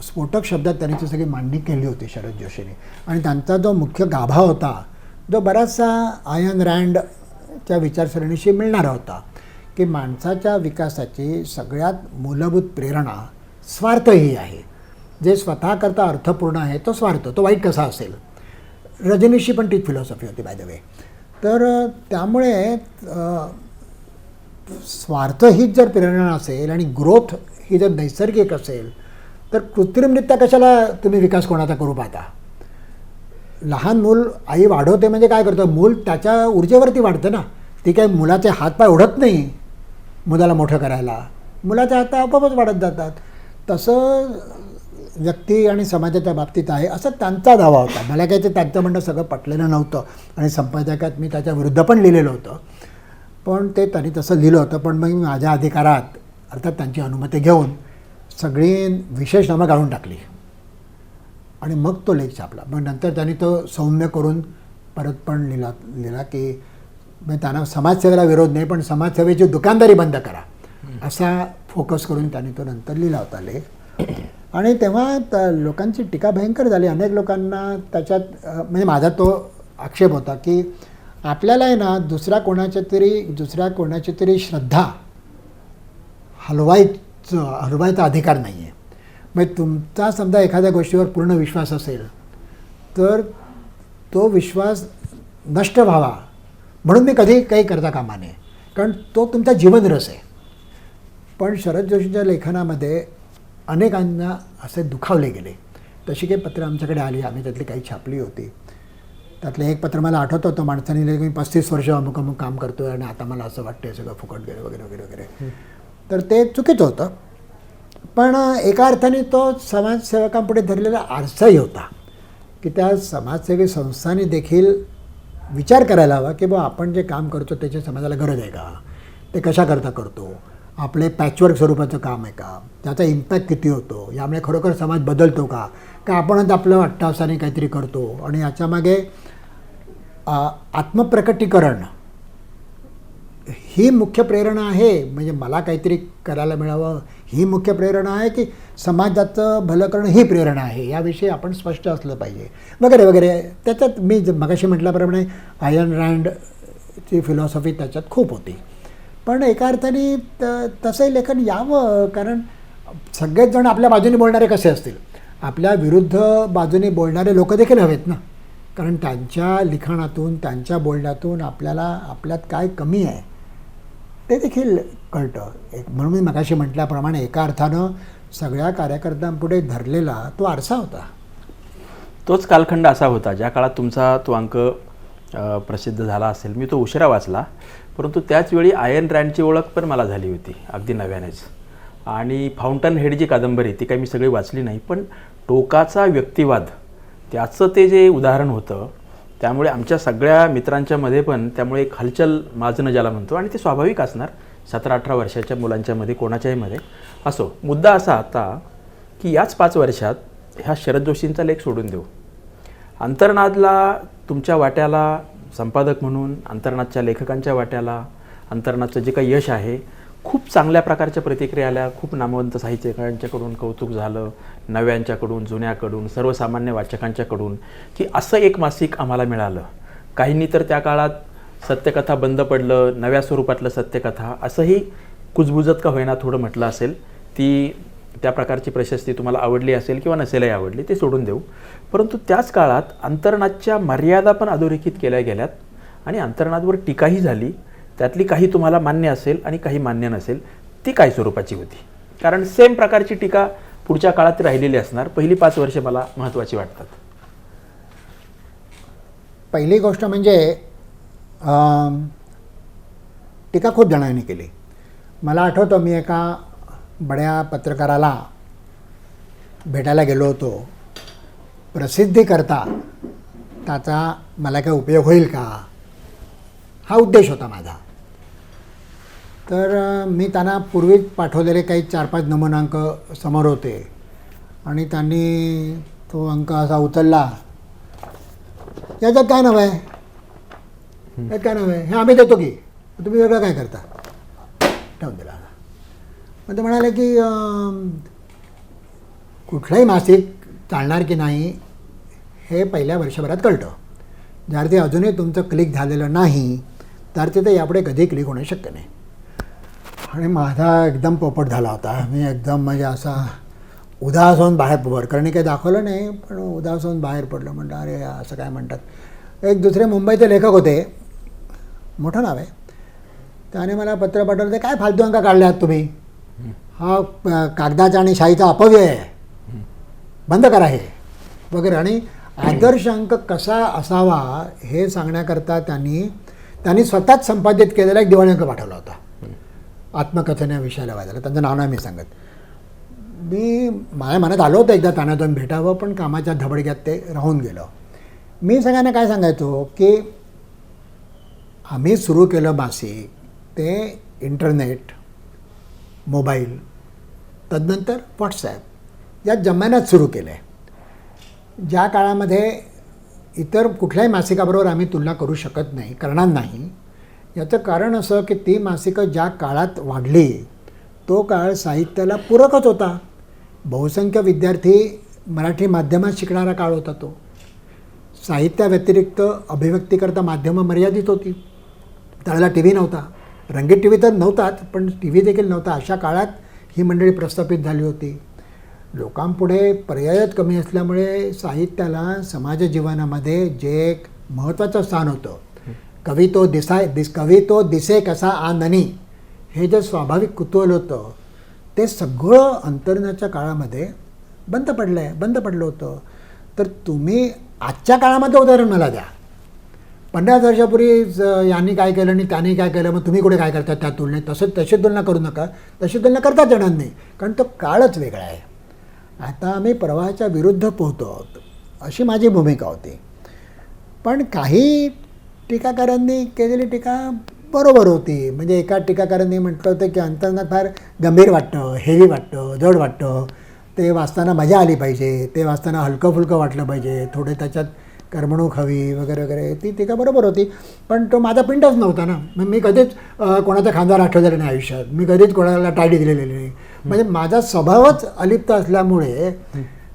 B: स्फोटक शब्दात त्यांनी ती सगळी मांडणी केली होती शरद जोशीने. आणि त्यांचा जो मुख्य गाभा होता जो बराचसा आयन रँडच्या विचारसरणीशी मिळणारा होता की माणसाच्या विकासाची सगळ्यात मूलभूत प्रेरणा स्वार्थ ही आहे. जे स्वतः करता अर्थपूर्ण आहे तो स्वार्थ, तो वाईट कसा असेल. रजनीशी पण तीच फिलॉसॉफी होती बाय द वे. तर त्यामुळे स्वार्थ हीच जर प्रेरणा असेल आणि ग्रोथ ही जर नैसर्गिक असेल तर कृत्रिमरित्या कशाला तुम्ही विकास कोणाचा करू पाहता. लहान मूल आई वाढवते म्हणजे काय करतं, मूल त्याच्या ऊर्जेवरती वाढतं ना. ती काही मुलाचे हातपाय ओढत नाही मुलाला मोठं करायला, मुलाच्या हातपाय आपोआपच वाढत जातात. तसं व्यक्ती आणि समाजाच्या बाबतीत आहे असं त्यांचा दावा होता. मला काय ते त्यांचं म्हणणं सगळं पटलेलं नव्हतं आणि संपादकात मी त्याच्या विरुद्ध पण लिहिलेलं होतं. पण ते त्यांनी तसं लिहिलं होतं. पण मग मी माझ्या अधिकारात अर्थात त्यांची अनुमती घेऊन सगळी विशेष नामं काढून टाकली आणि मग तो लेख छापला. मग नंतर त्यांनी तो सौम्य करून परत पण लिहिला की म्हणजे त्यांना समाजसेवेला विरोध नाही पण समाजसेवेची दुकानदारी बंद करा असा फोकस करून त्यांनी तो नंतर लिहिला होता लेख. आणि तेव्हा लोकांची टीका भयंकर झाली. अनेक लोकांना त्याच्यात म्हणजे माझा तो आक्षेप होता की आपल्याला आहे ना दुसऱ्या कोणाची तरी श्रद्धा हलवायचा अधिकार नाही आहे. म्हणजे तुमचा समजा एखाद्या गोष्टीवर पूर्ण विश्वास असेल तर तो विश्वास नष्ट व्हावा म्हणून मी कधी काही करता कामा नये, कारण तो तुमचा जीवनरस आहे. पण शरद जोशींच्या लेखनामध्ये अनेकांना असे दुखावले गेले. तशी काही पत्रं आमच्याकडे आली, आम्ही त्यातली काही छापली होती. त्यातलं एक पत्र मला आठवत होतं, माणसाने लिहिलं की मी 35 वर्ष अमुक काम करतो आहे आणि आता मला असं वाटतं आहे सगळं फुकट गेलं वगैरे वगैरे वगैरे. तर ते चुकीचं होतं. पण एका अर्थाने तो समाजसेवकांपुढे धरलेला आरसाही होता की त्या समाजसेवी संस्थांनी देखील विचार करायला हवा की बा आपण जे काम करतो त्याची समाजाला गरज आहे का, ते कशाकरता करतो, आपले पॅचवर्क स्वरूपाचं काम आहे का, त्याचा इम्पॅक्ट किती होतो, यामुळे खरोखर समाज बदलतो का आपणच आपलं अट्टाहासाने काहीतरी करतो. आणि याच्यामागे आत्मप्रकटीकरण ही मुख्य प्रेरणा आहे. म्हणजे मला काहीतरी करायला मिळावं ही मुख्य प्रेरणा आहे की समाजाचं भलं करणं ही प्रेरणा आहे, याविषयी आपण स्पष्ट असलं पाहिजे वगैरे वगैरे. त्याच्यात मी मगाशी म्हटल्याप्रमाणे आयन रँडची फिलॉसॉफी त्याच्यात खूप होती. पण एका अर्थाने तसंही लेखन यावं, कारण सगळेच जण आपल्या बाजूने बोलणारे कसे असतील, आपल्या विरुद्ध बाजूने बोलणारे लोक देखील हवेत ना, कारण त्यांच्या लिखाणातून त्यांच्या बोलण्यातून आपल्यात काय कमी आहे ते देखील कळतं. म्हणून मी मगाशी म्हटल्याप्रमाणे एका अर्थानं सगळ्या कार्यकर्त्यांपुढे धरलेला तो आरसा होता.
A: तोच कालखंड असा होता ज्या काळात तुमचा तो अंक प्रसिद्ध झाला असेल. मी तो उशिरा वाचला, परंतु त्याचवेळी आयन रँडची ओळख पण मला झाली होती अगदी नव्यानेच. आणि फाउंटन हेड जी कादंबरी ती काही मी सगळी वाचली नाही, पण टोकाचा व्यक्तिवाद त्याचं ते जे उदाहरण होतं त्यामुळे आमच्या सगळ्या मित्रांच्या मध्ये पण त्यामुळे एक हलचल माजणं ज्याला म्हणतो, आणि ते स्वाभाविक असणार 17-18 वर्षाच्या मुलांच्या मध्ये कोणाच्याही मध्ये असो. मुद्दा असा आता की याच 5 वर्षात ह्या शरद जोशींचा लेख सोडून देऊ, अंतर्नादला तुमच्या वाट्याला संपादक म्हणून, अंतर्नादच्या लेखकांच्या वाट्याला अंतर्नादचं जे काही यश आहे, खूप चांगल्या प्रकारच्या प्रतिक्रिया आल्या. खूप नामवंत साहित्यकारांच्याकडून कौतुक झालं, नव्यांच्याकडून, जुन्याकडून, सर्वसामान्य वाचकांच्याकडून की असं एक मासिक आम्हाला मिळालं. काहींनी तर त्या काळात सत्यकथा बंद पडलं, नव्या स्वरूपातलं सत्यकथा असंही कुजबुजत का होईना थोडं म्हटलं असेल. त्या प्रकारची प्रशस्ती तुम्हाला आवडली असेल किंवा नसेलही आवडली, ते सोडून देऊ. परंतु त्याच काळात अंतर्नादच्या मर्यादा पण अधोरेखित केल्या गेल्यात आणि अंतर्नादवर टीकाही झाली. त्यातली काही तुम्हाला मान्य असेल आणि काही मान्य नसेल. ती काय स्वरूपाची होती? कारण सेम प्रकारची टीका पुढच्या काळात राहिलेली असणार. पहिली 5 वर्षे मला महत्त्वाची वाटतात.
B: पहिली गोष्ट म्हणजे टीका खूप जणांनी केली. मला आठवतं मी एका बड्या पत्रकाराला भेटायला गेलो होतो. प्रसिद्धीकरता त्याचा मला काय उपयोग होईल का हा उद्देश होता माझा. तर मी त्यांना पूर्वीच पाठवलेले काही 4-5 नमुनांक समोर होते आणि त्यांनी तो अंक असा उचलला, याच्यात काय नाव आहे, यात काय नाव आहे, हे आम्ही देतो की तुम्ही वेगळं काय करता, ठेवून दिला. मग ते म्हणाले की कुठलंही मासिक चालणार की नाही हे पहिल्या वर्षभरात कळतं. जर ते अजूनही तुमचं क्लिक झालेलं नाही तर ते यापुढे कधी क्लिक होणं शक्य नाही. आणि माझा एकदम पोपट झाला होता. मी एकदम म्हणजे असा उदास होऊन बाहेर वरकरणी काही दाखवलं नाही, पण उदास होऊन बाहेर पडलं. म्हटलं अरे असं काय म्हणतात. एक दुसरे मुंबईचे लेखक होते, मोठं नाव आहे, त्याने मला पत्र पाठवलं, ते काय फालतू अंक काढले आहात तुम्ही, हा कागदाचा आणि शाईचा अपव्यय आहे, बंद करा हे वगैरे. आणि आदर्श अंक कसा असावा हे सांगण्याकरता त्यांनी स्वतःच संपादित केलेला एक दिवाळी अंक पाठवला होता आत्मकथन या विषयाला वाजायला. त्यांचं नाव नाही मी सांगत. मी माझ्या मनात आलं होतं एकदा त्यांना जाऊन भेटावं, पण कामाच्या धबडक्यात ते राहून गेलं. मी सगळ्यांना काय सांगायचो की आम्ही सुरू केलं मासिक ते इंटरनेट, मोबाईल, तदनंतर व्हॉट्सॲप या जमान्यात सुरू केलं आहे, ज्या काळामध्ये इतर कुठल्याही मासिकाबरोबर आम्ही तुलना करू शकत नाही, करणार नाही. याचं कारण असं की ती मासिकं ज्या काळात वाढली तो काळ साहित्याला पूरकच होता. बहुसंख्य विद्यार्थी मराठी माध्यमात शिकणारा काळ होता तो. साहित्याव्यतिरिक्त अभिव्यक्तीकरता माध्यमं मर्यादित होती. त्यावेळेला टी व्ही नव्हता, रंगीत टी व्ही तर नव्हताच, पण टी व्ही देखील नव्हता. अशा काळात ही मंडळी प्रस्थापित झाली होती. लोकांपुढे पर्यायच कमी असल्यामुळे साहित्याला समाज जीवनामध्ये जे एक महत्त्वाचं स्थान होतं, कवी तो दिसे कसा आननी, हे जे स्वाभाविक कुतूहल होतं ते सगळं अंतरणाच्या काळामध्ये बंद पडलं होतं. तर तुम्ही आजच्या काळामध्ये उदाहरण मला द्या. 50 वर्षापूर्वी यांनी काय केलं आणि त्यांनी काय केलं, मग तुम्ही कुठे काय करता त्या तुलनेत, तशी तुलना करू नका. तशी तुलना करताच येणार नाही, कारण तो काळच वेगळा आहे. आता आम्ही प्रवाहाच्या विरुद्ध पोहतो आहोत, अशी माझी भूमिका होती. पण काही टीकाकारांनी केलेली टीका बरोबर होती. म्हणजे एका टीकाकारांनी म्हटलं होतं की अंतर्नात फार गंभीर वाटतं, हेवी वाटतं, जड वाटतं, ते वाचताना मजा आली पाहिजे, ते वाचताना हलकं फुलकं वाटलं पाहिजे, थोडे त्याच्यात करमणूक हवी वगैरे वगैरे. ती टीका बरोबर होती, पण तो माझा पिंडच नव्हता ना. मग मी कधीच कोणाचा खांदा आठवलेला नाही आयुष्यात, मी कधीच कोणाला टाळी दिलेली नाही. म्हणजे माझा स्वभावच अलिप्त असल्यामुळे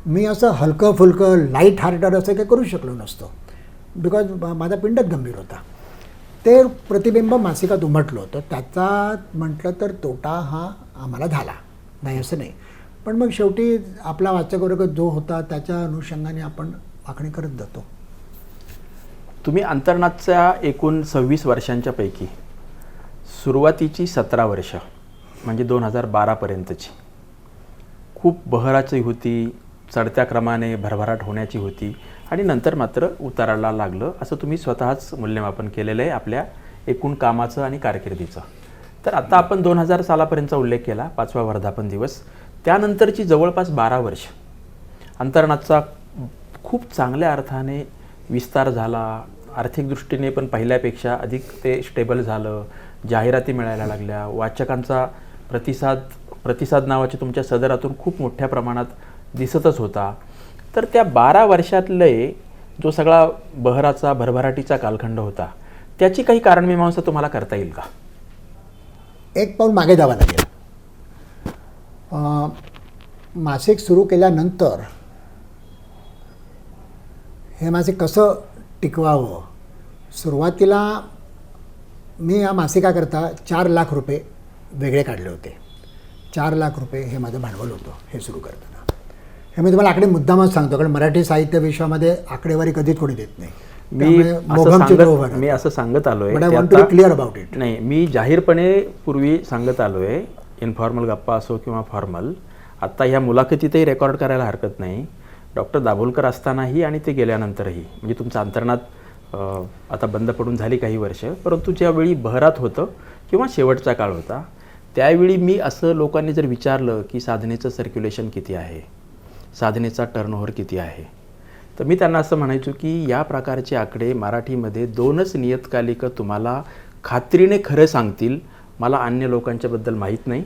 B: मी असं हलकं फुलकं लाईट हार्टेड असं काही करू शकलो नसतो, बिकॉज माझा पिंडच गंभीर होता. ते प्रतिबिंब मासिकात उमटलं होतं. त्याचा म्हटलं तर तोटा हा आम्हाला झाला नाही असं नाही, पण मग शेवटी आपला वाचकवर्ग जो होता त्याच्या अनुषंगाने आपण आखणी करत जातो.
A: तुम्ही अंतर्नाथच्या एकूण 26 वर्षांच्या पैकी सुरुवातीची 17 वर्ष म्हणजे 2012पर्यंतची खूप बहराची होती, चढत्या क्रमाने भरभराट होण्याची होती आणि नंतर मात्र उताराला लागलं, असं तुम्ही स्वतःच मूल्यमापन केलेलं आहे आपल्या एकूण कामाचं आणि कारकिर्दीचं. तर आता आपण 2000 सालापर्यंतचा उल्लेख केला, 5वा वर्धापन दिवस. त्यानंतरची जवळपास 12 वर्ष अंतर्नाथचा खूप चांगल्या अर्थाने विस्तार झाला. आर्थिक दृष्टीने पण पहिल्यापेक्षा अधिक ते स्टेबल झालं, जाहिराती मिळायला लागल्या, वाचकांचा प्रतिसाद नावाच्या तुमच्या सदरातून खूप मोठ्या प्रमाणात दिसतच होता. तर त्या 12 वर्षातले जो सगळा बहराचा भरभराटीचा कालखंड होता त्याची काही कारणमीमांसा तुम्हाला करता येईल का?
B: एक पाऊल मागे जावं लागेल. मासिक सुरू केल्यानंतर हे मासिक कसं टिकवावं, सुरुवातीला मी या मासिकाकरता 4 लाख रुपये वेगळे काढले होते. 4 लाख रुपये हे माझं भांडवल होतं हे सुरू करताना. हे मी तुम्हाला आकडे मुद्दामच सांगतो, कारण मराठी साहित्य विश्वामध्ये आकडेवारी कधीच कोणी देत नाही.
A: मी असं सांगत आलोय,
B: क्लिअर अबाउट इट.
A: नाही, मी जाहीरपणे पूर्वी सांगत आलोय, इन्फॉर्मल गप्पा असो किंवा फॉर्मल. आत्ता ह्या मुलाखतीतही रेकॉर्ड करायला हरकत नाही. डॉक्टर दाभोलकर असतानाही आणि ते गेल्यानंतरही, म्हणजे तुमचं अंतर्नाथ आता बंद पडून झाली काही वर्ष, परंतु ज्यावेळी बहरात होतं किंवा शेवटचा काळ होता त्यावेळी मी असं लोकांनी जर विचारलं की साधनेचं सर्क्युलेशन किती आहे, साधनेचा टर्नओव्हर किती आहे, तर मी त्यांना असं म्हणायचो की या प्रकारचे आकडे मराठीमध्ये 2च नियतकालिकं तुम्हाला खात्रीने खरं सांगतील, मला अन्य लोकांच्याबद्दल माहीत नाही.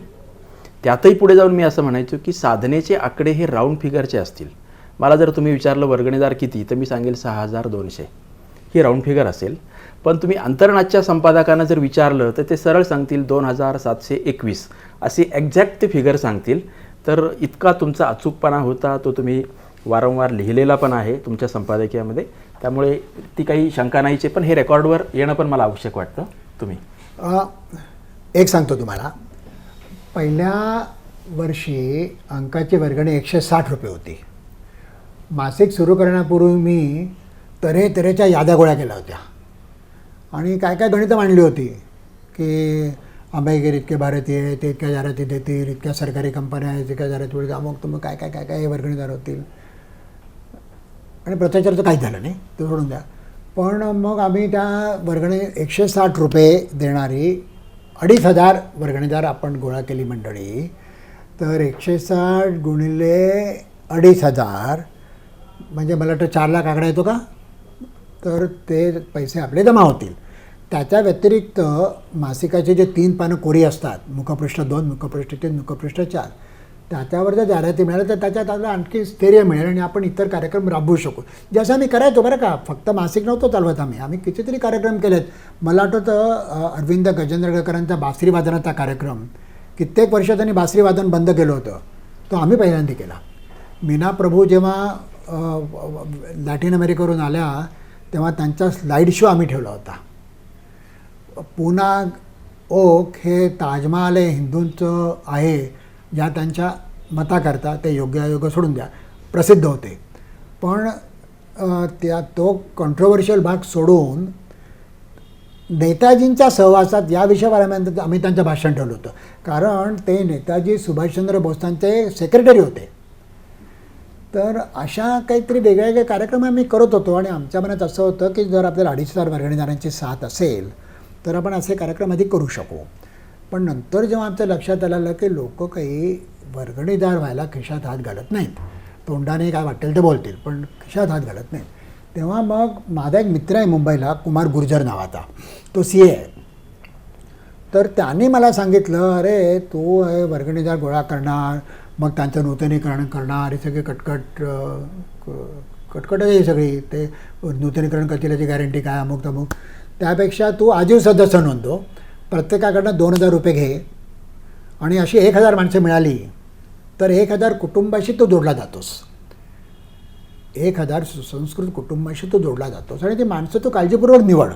A: त्यातही पुढे जाऊन मी असं म्हणायचो की साधनेचे आकडे हे राऊंड फिगरचे असतील. मला जर तुम्ही विचारलं वर्गणीदार किती, तर मी सांगेल 6200 ही राऊंड फिगर असेल. पण तुम्ही अंतर्नाथच्या संपादकांना जर विचारलं तर ते सरळ सांगतील 2721 असे एक्झॅक्ट ते फिगर सांगतील. तर इतका तुमचा अचूकपणा होता, तो तुम्ही वारंवार लिहिलेला पण आहे तुमच्या संपादकीयामध्ये, त्यामुळे ती काही शंका नाहीचे. पण हे रेकॉर्डवर येणं पण मला आवश्यक वाटतं. तुम्ही
B: एक सांगतो तुम्हाला, पहिल्या वर्षी अंकाची वर्गणी 160 रुपये होती. मासिक सुरू करण्यापूर्वी मी तऱ्हेच्या याद्या गोळ्या केल्या होत्या आणि काय काय गणितं मांडली होती की आंबेगीर इतके भारतीय आहेत, ते इतक्या जाहिराती देतील, इतक्या सरकारी कंपन्या आहेत, इतक्या जाहिराती होईल, अमुक तुम्ही काय काय काय काय हे वर्गणीदार होतील. आणि भ्रष्टाचाराचं काहीच झालं नाही, ते सोडून द्या. पण मग आम्ही त्या वर्गणी 160 रुपये देणारी 2500 वर्गणीदार आपण गोळा केली मंडळी. तर 160 गुणिले 2500 म्हणजे मला वाटतं 4 लाख आकडा येतो का, तर ते पैसे आपले जमा होतील. त्याच्या व्यतिरिक्त मासिकाचे जे 3 पानं कोरी असतात, मुखपृष्ठ 2, मुखपृष्ठ 3, मुखपृष्ठ 4, त्याच्यावर जर जाहिराती मिळाल्या तर त्याच्यात आपल्याला आणखी स्थैर्य मिळेल आणि आपण इतर कार्यक्रम राबवू शकू. जसं आम्ही करायचो बरं का, फक्त मासिक नव्हतं चालवत आम्ही कितीतरी कार्यक्रम केलेत. मला आठवतं अरविंद गजेंद्रकरांचा बासरी वादनाचा कार्यक्रम, कित्येक वर्ष त्यांनी बासरी वादन बंद केलं होतं, तो आम्ही पहिल्यांदा केला. मीना प्रभू जेव्हा लॅटिन अमेरिकेवरून आल्या तेव्हा त्यांचा स्लाईड शो आम्ही ठेवला होता. पूना ओक हे ताजमहाल हे हिंदूंचं आहे या त्यांच्या मताकरता, ते योग्य अयोग्य सोडून द्या, प्रसिद्ध होते. पण तो कॉन्ट्रोवर्शियल भाग सोडून नेताजींच्या सहवासात या विषयावर आम्ही त्यांचं भाषण ठेवलं होतं. कारण ते नेताजी सुभाषचंद्र बोसांचे सेक्रेटरी होते. तर अशा काहीतरी वेगवेगळे कार्यक्रम आम्ही करत होतो. आणि आमच्या मनात असं होतं की जर आपल्याला 2,500 वर्गणीदारांची साथ असेल तर आपण असे कार्यक्रम आधी करू शकू. पण नंतर जेव्हा आमच्या लक्षात आलं की लोक काही वर्गणीदार व्हायला खिशात हात घालत नाहीत, तोंडाने काय वाटेल ते बोलतील पण खिशात हात घालत नाहीत, तेव्हा मग माझा एक मित्र आहे मुंबईला, कुमार गुर्जर नावाचा, तो CA आहे. तर त्याने मला सांगितलं, अरे तू हे वर्गणीदार गोळा करणार, मग त्यांचं नूतनीकरण करणार, हे सगळे कटकट आहे सगळी, ते नूतनीकरण करतील याची गॅरंटी काय, अमुक तमुक, त्यापेक्षा तू आजीव सदस्य नोंदव, प्रत्येकाकडनं 2,000 रुपये घे, आणि अशी 1,000 माणसं मिळाली तर 1,000 कुटुंबाशी तो जोडला जातोस. 1,000 सुसंस्कृत कुटुंबाशी तो जोडला जातोस. आणि ती माणसं तू काळजीपूर्वक निवड.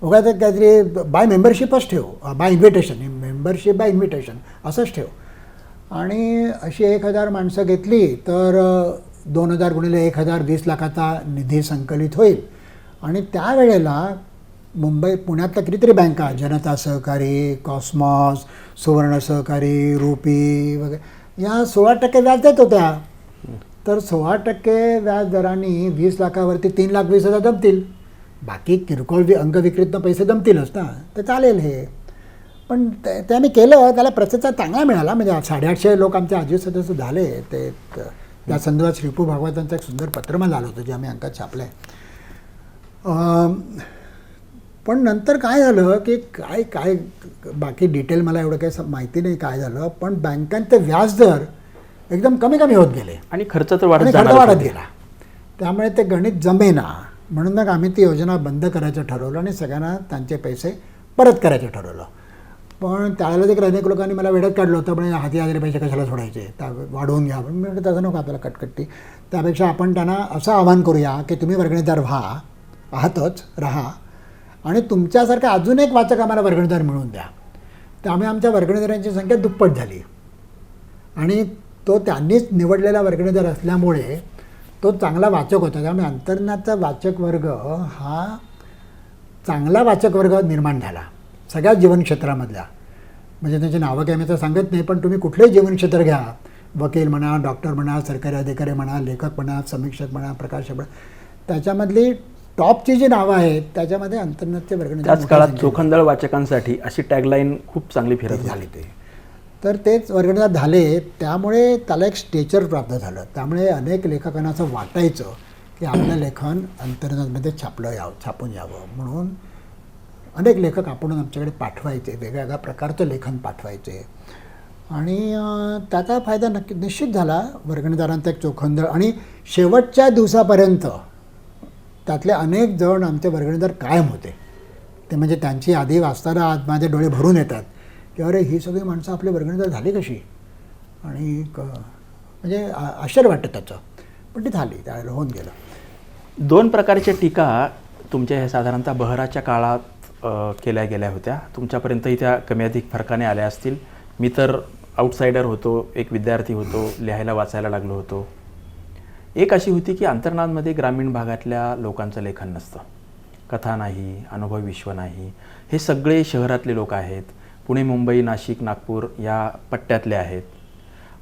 B: उगाच काहीतरी बाय मेंबरशिपच ठेव, by invitation, membership by invitation असंच ठेव. आणि अशी 1,000 माणसं घेतली तर 2,000 गुणिले 1,000 20 लाखाचा निधी संकलित होईल. आणि त्यावेळेला पुण्यातल्या कितीतरी बँका, जनता सहकारी, कॉस्मॉस, सुवर्ण सहकारी, रुपी वगैरे, या 16% व्याज देत होत्या. तर 16% व्याज दराने 20 लाखावरती 3,20,000 जमतील. बाकी किरकोळ अंगविक्रीतनं पैसे जमतीलच ना, तर चालेल हे. पण ते आम्ही केलं, त्याला प्रतिसाद चांगला मिळाला. म्हणजे 850 लोक आमचे आजीव सदस्य झाले. ते त्या संदर्भात श्रीपू भागवतांचं एक सुंदर पत्र मला आलं होतं, जे आम्ही अंकात छापलं आहे. पण नंतर काय झालं की काय बाकी डिटेल मला एवढं काही माहिती नाही काय झालं, पण बँकांचे व्याजदर एकदम कमी होत गेले
A: आणि खर्च तर वाढत
B: गेला. त्यामुळे ते गणित जमेना. म्हणून मग आम्ही ती योजना बंद करायचं ठरवलं आणि सगळ्यांना त्यांचे पैसे परत करायचं ठरवलं. पण त्यावेळेला देखील अनेक लोकांनी मला वेड्यात काढलं होतं, पण हाती आलेले पैसे कशाला सोडायचे, वाढवून घ्या. पण मी म्हटलं तसं नको आपल्याला कटकटी. त्यापेक्षा आपण त्यांना असं आवाहन करूया की तुम्ही वर्गणीदार आहातच राहा, आणि तुमच्यासारखा अजून एक वाचक आम्हाला वर्गणीदार मिळवून द्या. त्यामुळे आमच्या वर्गणीदारांची संख्या दुप्पट झाली. आणि तो त्यांनीच निवडलेला वर्गणीदार असल्यामुळे तो चांगला वाचक होता. त्यामुळे अंतर्नादचा वाचक वर्ग हा चांगला वाचक वर्ग निर्माण झाला सगळ्या जीवनक्षेत्रामधल्या. म्हणजे त्यांची नावं काय मी तर सांगत नाही, पण तुम्ही कुठलंही जीवनक्षेत्र घ्या, वकील म्हणा, डॉक्टर म्हणा, सरकारी अधिकारी म्हणा, लेखक म्हणा, समीक्षक म्हणा, प्रकाशक म्हणा, त्याच्यामधली टॉपची जी नावं आहेत त्याच्यामध्ये अंतर्नादचे वर्गणीदार.
A: त्याच काळात चोखंदळ वाचकांसाठी अशी टॅगलाईन खूप चांगली फिरत
B: झाली. तर तेच वर्गणीदार झाले, त्यामुळे त्याला एक स्टेचर प्राप्त झालं. त्यामुळे अनेक लेखकांना असं वाटायचं की आपलं लेखन अंतर्नादमध्ये छापून यावं, म्हणून अनेक लेखक आपण आमच्याकडे पाठवायचे, वेगवेगळ्या प्रकारचं लेखन पाठवायचे. आणि त्याचा फायदा निश्चित झाला. वर्गणीदारांचा एक चोखंदळ, आणि शेवटच्या दिवसापर्यंत त्यातले अनेक जण आमचे वर्गणीदार कायम होते. ते म्हणजे त्यांची यादी वाचताना आज माझे डोळे भरून येतात की अरे ही सगळी माणसं आपले वर्गणीदार झाली कशी, आणि म्हणजे आश्चर्य वाटतं त्याचं. पण ती झाली, त्यावेळेला होऊन गेलं.
A: 2 प्रकारच्या टीका तुमच्या हे साधारणतः बहराच्या काळात केल्या गेल्या होत्या. तुमच्यापर्यंतही त्या कमी अधिक फरकाने आल्या असतील. मी तर आउटसायडर होतो, एक विद्यार्थी होतो, लिहायला वाचायला लागलो होतो. एक अशी होती की अंतर्नादमध्ये ग्रामीण भागातल्या लोकांचं लेखन नसतं, कथा नाही, अनुभव विश्व नाही, हे सगळे शहरातले लोक आहेत, पुणे, मुंबई, नाशिक, नागपूर या पट्ट्यातले आहेत.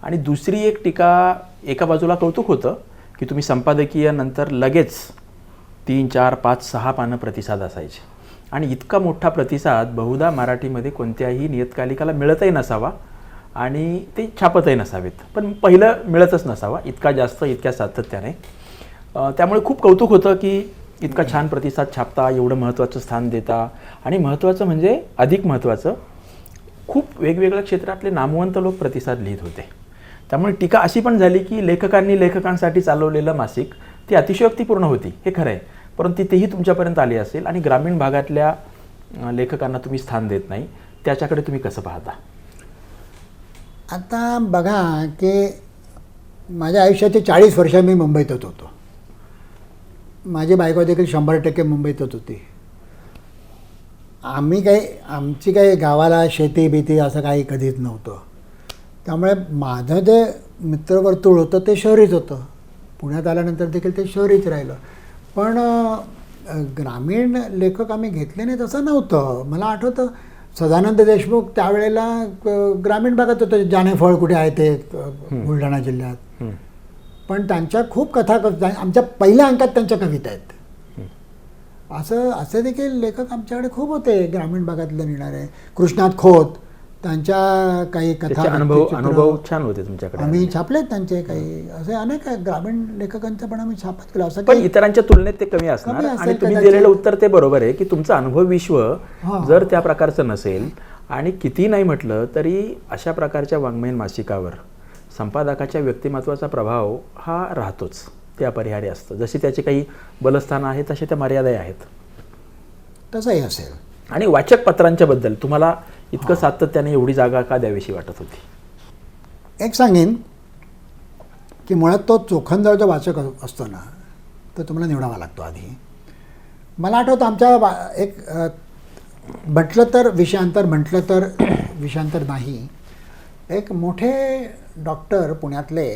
A: आणि दुसरी एक टीका, एका बाजूला कौतुक होतं की तुम्ही संपादकीय नंतर लगेच 3, 4, 5, 6 पानं प्रतिसाद असायचे, आणि इतका मोठा प्रतिसाद बहुधा मराठीमध्ये कोणत्याही नियतकालिकाला मिळतही नसावा आणि ते छापतही नसावेत. पण पहिलं मिळतच नसावा इतका जास्त, इतक्या सातत्याने. त्यामुळे खूप कौतुक होतं की इतका छान प्रतिसाद छापता, एवढं महत्त्वाचं स्थान देता, आणि महत्त्वाचं म्हणजे अधिक महत्त्वाचं, खूप वेगवेगळ्या क्षेत्रातले नामवंत लोक प्रतिसाद लिहित होते. त्यामुळे टीका अशी पण झाली की लेखकांनी लेखकांसाठी चालवलेलं मासिक ती अतिशयोक्तीपूर्ण होती, हे खरं आहे, परंतु तेही तुमच्यापर्यंत आली असेल. आणि ग्रामीण भागातल्या लेखकांना तुम्ही स्थान देत नाही, त्याच्याकडे तुम्ही कसं पाहता?
B: आता बघा की माझ्या आयुष्याची 40 वर्ष मी मुंबईतच होतो. माझी बायको देखील 100% मुंबईतच होती. आमची काही गावाला शेती भीती असं काही कधीच नव्हतं. त्यामुळे माझं जे मित्रवर्तुळ होतं ते शहरीच होतं. पुण्यात आल्यानंतर देखील ते शहरीच राहिलं. पण ग्रामीण लेखक आम्ही घेतले नाहीत असं नव्हतं. मला आठवतं सदानंद देशमुख त्यावेळेला ग्रामीण भागात होतं. जानेफळ कुठे आहे ते बुलढाणा जिल्ह्यात. पण त्यांच्या खूप कथा आमच्या पहिल्या अंकात त्यांच्या कविता आहेत. असे देखील लेखक आमच्याकडे खूप होते ग्रामीण भागातले लिहिणारे. कृष्णात खोत त्यांच्या काही कथा
A: अनुभव छान होते तुमच्याकडे.
B: आम्ही छापलेत त्यांचे काही असे अनेक ग्रामीण लेखकांचं पण आम्ही छापत केलं. असं
A: पण इतरांच्या तुलनेत ते कमी असणार. आणि तुम्ही दिलेलं उत्तर ते बरोबर आहे की तुमचं अनुभव विश्व जर त्या प्रकारचं नसेल आणि किती नाही म्हटलं तरी अशा प्रकारच्या वाङ्मयीन मासिकावर संपादकाच्या व्यक्तिमत्वाचा प्रभाव हा राहतोच. ते अपरिहार्य असतं. जशी त्याची काही बलस्थानं आहेत तशी त्या मर्यादाही आहेत.
B: तसंही असेल.
A: आणि वाचक पत्रांच्या बद्दल तुम्हाला इतकं सातत्याने एवढी जागा का द्यावीशी वाटत होती?
B: एक सांगेन की मुळात तो चोखंदळ जो वाचक असतो ना तो तुम्हाला निवडावा लागतो आधी. मला आठवतं आमच्या एक म्हटलं तर विषयांतर म्हटलं तर विषयांतर नाही. एक मोठे डॉक्टर पुण्यातले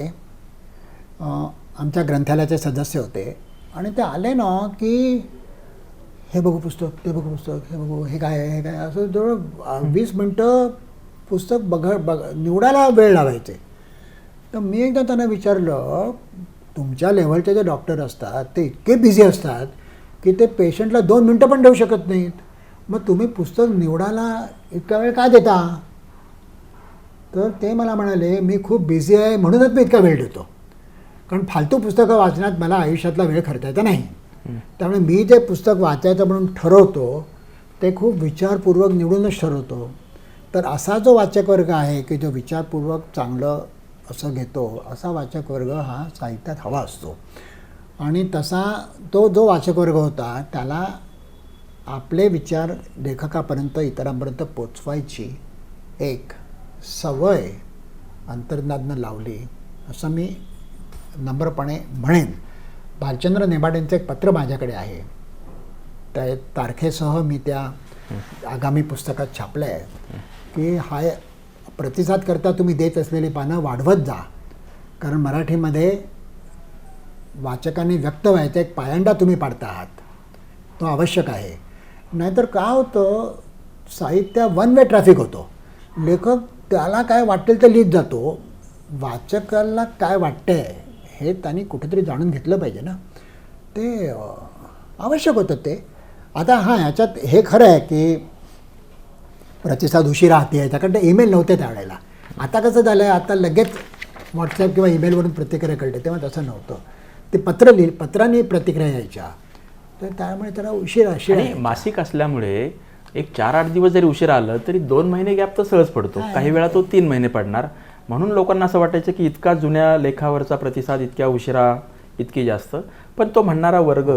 B: आमच्या ग्रंथालयाचे सदस्य होते आणि ते आले ना की हे बघू पुस्तक, ते बघू पुस्तक, हे बघू, हे काय आहे, हे काय, असं जवळ 20 मिनटं पुस्तक निवडायला वेळ लावायचे. तर मी एकदा त्यांना विचारलं, तुमच्या लेव्हलचे जे डॉक्टर असतात ते इतके बिझी असतात की ते पेशंटला 2 मिनटं पण देऊ शकत नाहीत. मग तुम्ही पुस्तक निवडायला इतका वेळ का देता? तर ते मला म्हणाले, मी खूप बिझी आहे म्हणूनच मी इतका वेळ देतो. कारण फालतू पुस्तकं वाचण्यात मला आयुष्यातला वेळ खर्चायचा नाही. त्यामुळे मी जे पुस्तक वाचायचं म्हणून ठरवतो ते खूप विचारपूर्वक निवडूनच ठरवतो. तर असा जो वाचक वर्ग आहे की जो विचारपूर्वक चांगलं असं घेतो, असा वाचक वर्ग हा साहित्यात हवा असतो. आणि तसा तो जो वाचक वर्ग होता त्याला आपले विचार लेखकापर्यंत इतरांपर्यंत पोचवायची एक सवय अंतर्ज्ञानं लावली असं मी नम्रपणे म्हणेन. भालचंद्र नेमाडेंचं एक पत्र माझ्याकडे आहे. त्या तारखेसह मी त्या आगामी पुस्तकात छापलं आहे की हा प्रतिसाद करता तुम्ही देत असलेली पानं वाढवत जा. कारण मराठीमध्ये वाचकांनी व्यक्त व्हायचा एक पायंडा तुम्ही पाडता आहात, तो आवश्यक आहे. नाहीतर काय होतं, साहित्य वन वे ट्रॅफिक होतो. लेखक त्याला काय वाटेल ते लिहित जातो. वाचकाला काय वाटतंय हे त्यांनी कुठेतरी जाणून घेतलं पाहिजे ना. ते आवश्यक होतं ते. आता हां, ह्याच्यात हे खरं आहे की प्रतिसाद उशिरा हाती यायचा, कारण ते ईमेल नव्हते त्यावेळेला. आता कसं झालं आहे, आता लगेच व्हॉट्सॲप किंवा ईमेलवरून प्रतिक्रिया कळते. तेव्हा तसं नव्हतं. ते पत्रांनी प्रतिक्रिया यायच्या. तर त्यामुळे त्याला उशिरा
A: आणि मासिक असल्यामुळे एक 4-8 दिवस जरी उशिरा आलं तरी 2 महिने गॅप तर सहज पडतो. काही वेळा तो 3 महिने पडणार. म्हणून लोकांना असं वाटायचं की इतका जुन्या लेखावरचा प्रतिसाद इतक्या उशिरा, इतकी जास्त. पण तो म्हणणारा वर्ग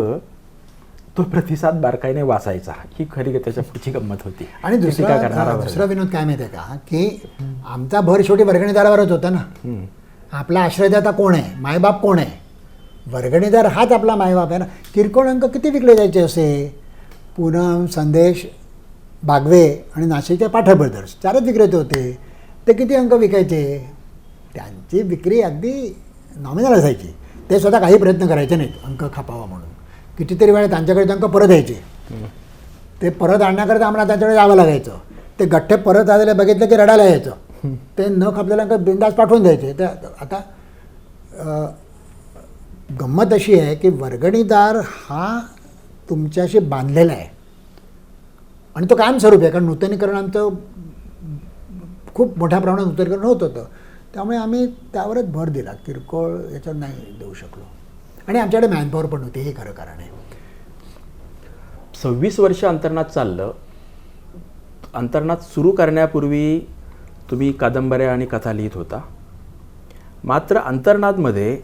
A: तो प्रतिसाद बारकाईने वाचायचा. ही खरी त्याच्या पुढची गंमत होती.
B: आणि दुसरा विनोद काय माहिती आहे का, की आमचा भर शेवटी वर्गणीदारावरच होता ना. आपला आश्रयदाता कोण आहे, मायबाप कोण आहे? वर्गणीदार हाच आपला मायबाप आहे ना. किरकोळ अंक किती विकले जायचे असे? पूनम, संदेश, बागवे आणि नाशिकचे पाठक ब्रदर्स 4च विक्रेते होते. ते किती अंक विकायचे? त्यांची विक्री अगदी नॉमिनल असायची. ते स्वतः काही प्रयत्न करायचे नाहीत अंक खपावा म्हणून. कितीतरी वेळा त्यांच्याकडे अंक परत यायचे. ते परत आणण्याकरता आम्हाला त्यांच्याकडे जावं लागायचं. ते गठ्ठे परत आलेले बघितलं की रडायला यायचं. ते न खपलेला अंक बिंदास पाठवून द्यायचे. ते आता गंमत अशी आहे की वर्गणीदार हा तुमच्याशी बांधलेला आहे आणि तो कायमस्वरूपी आहे. कारण नूतनीकरण आमचं खूप मोठ्या प्रमाणात नूतनीकरण होत होतं. त्यामुळे आम्ही त्यावरच भर दिला. किरकोळ याच्यावर नाही देऊ शकलो. आणि आमच्याकडे मॅनपॉवर पण होती, हे खरं कारण आहे.
A: 26 वर्ष अंतर्नाद चाललं. अंतर्नाद सुरू करण्यापूर्वी तुम्ही कादंबऱ्या आणि कथा लिहित होता. मात्र अंतर्नादमध्ये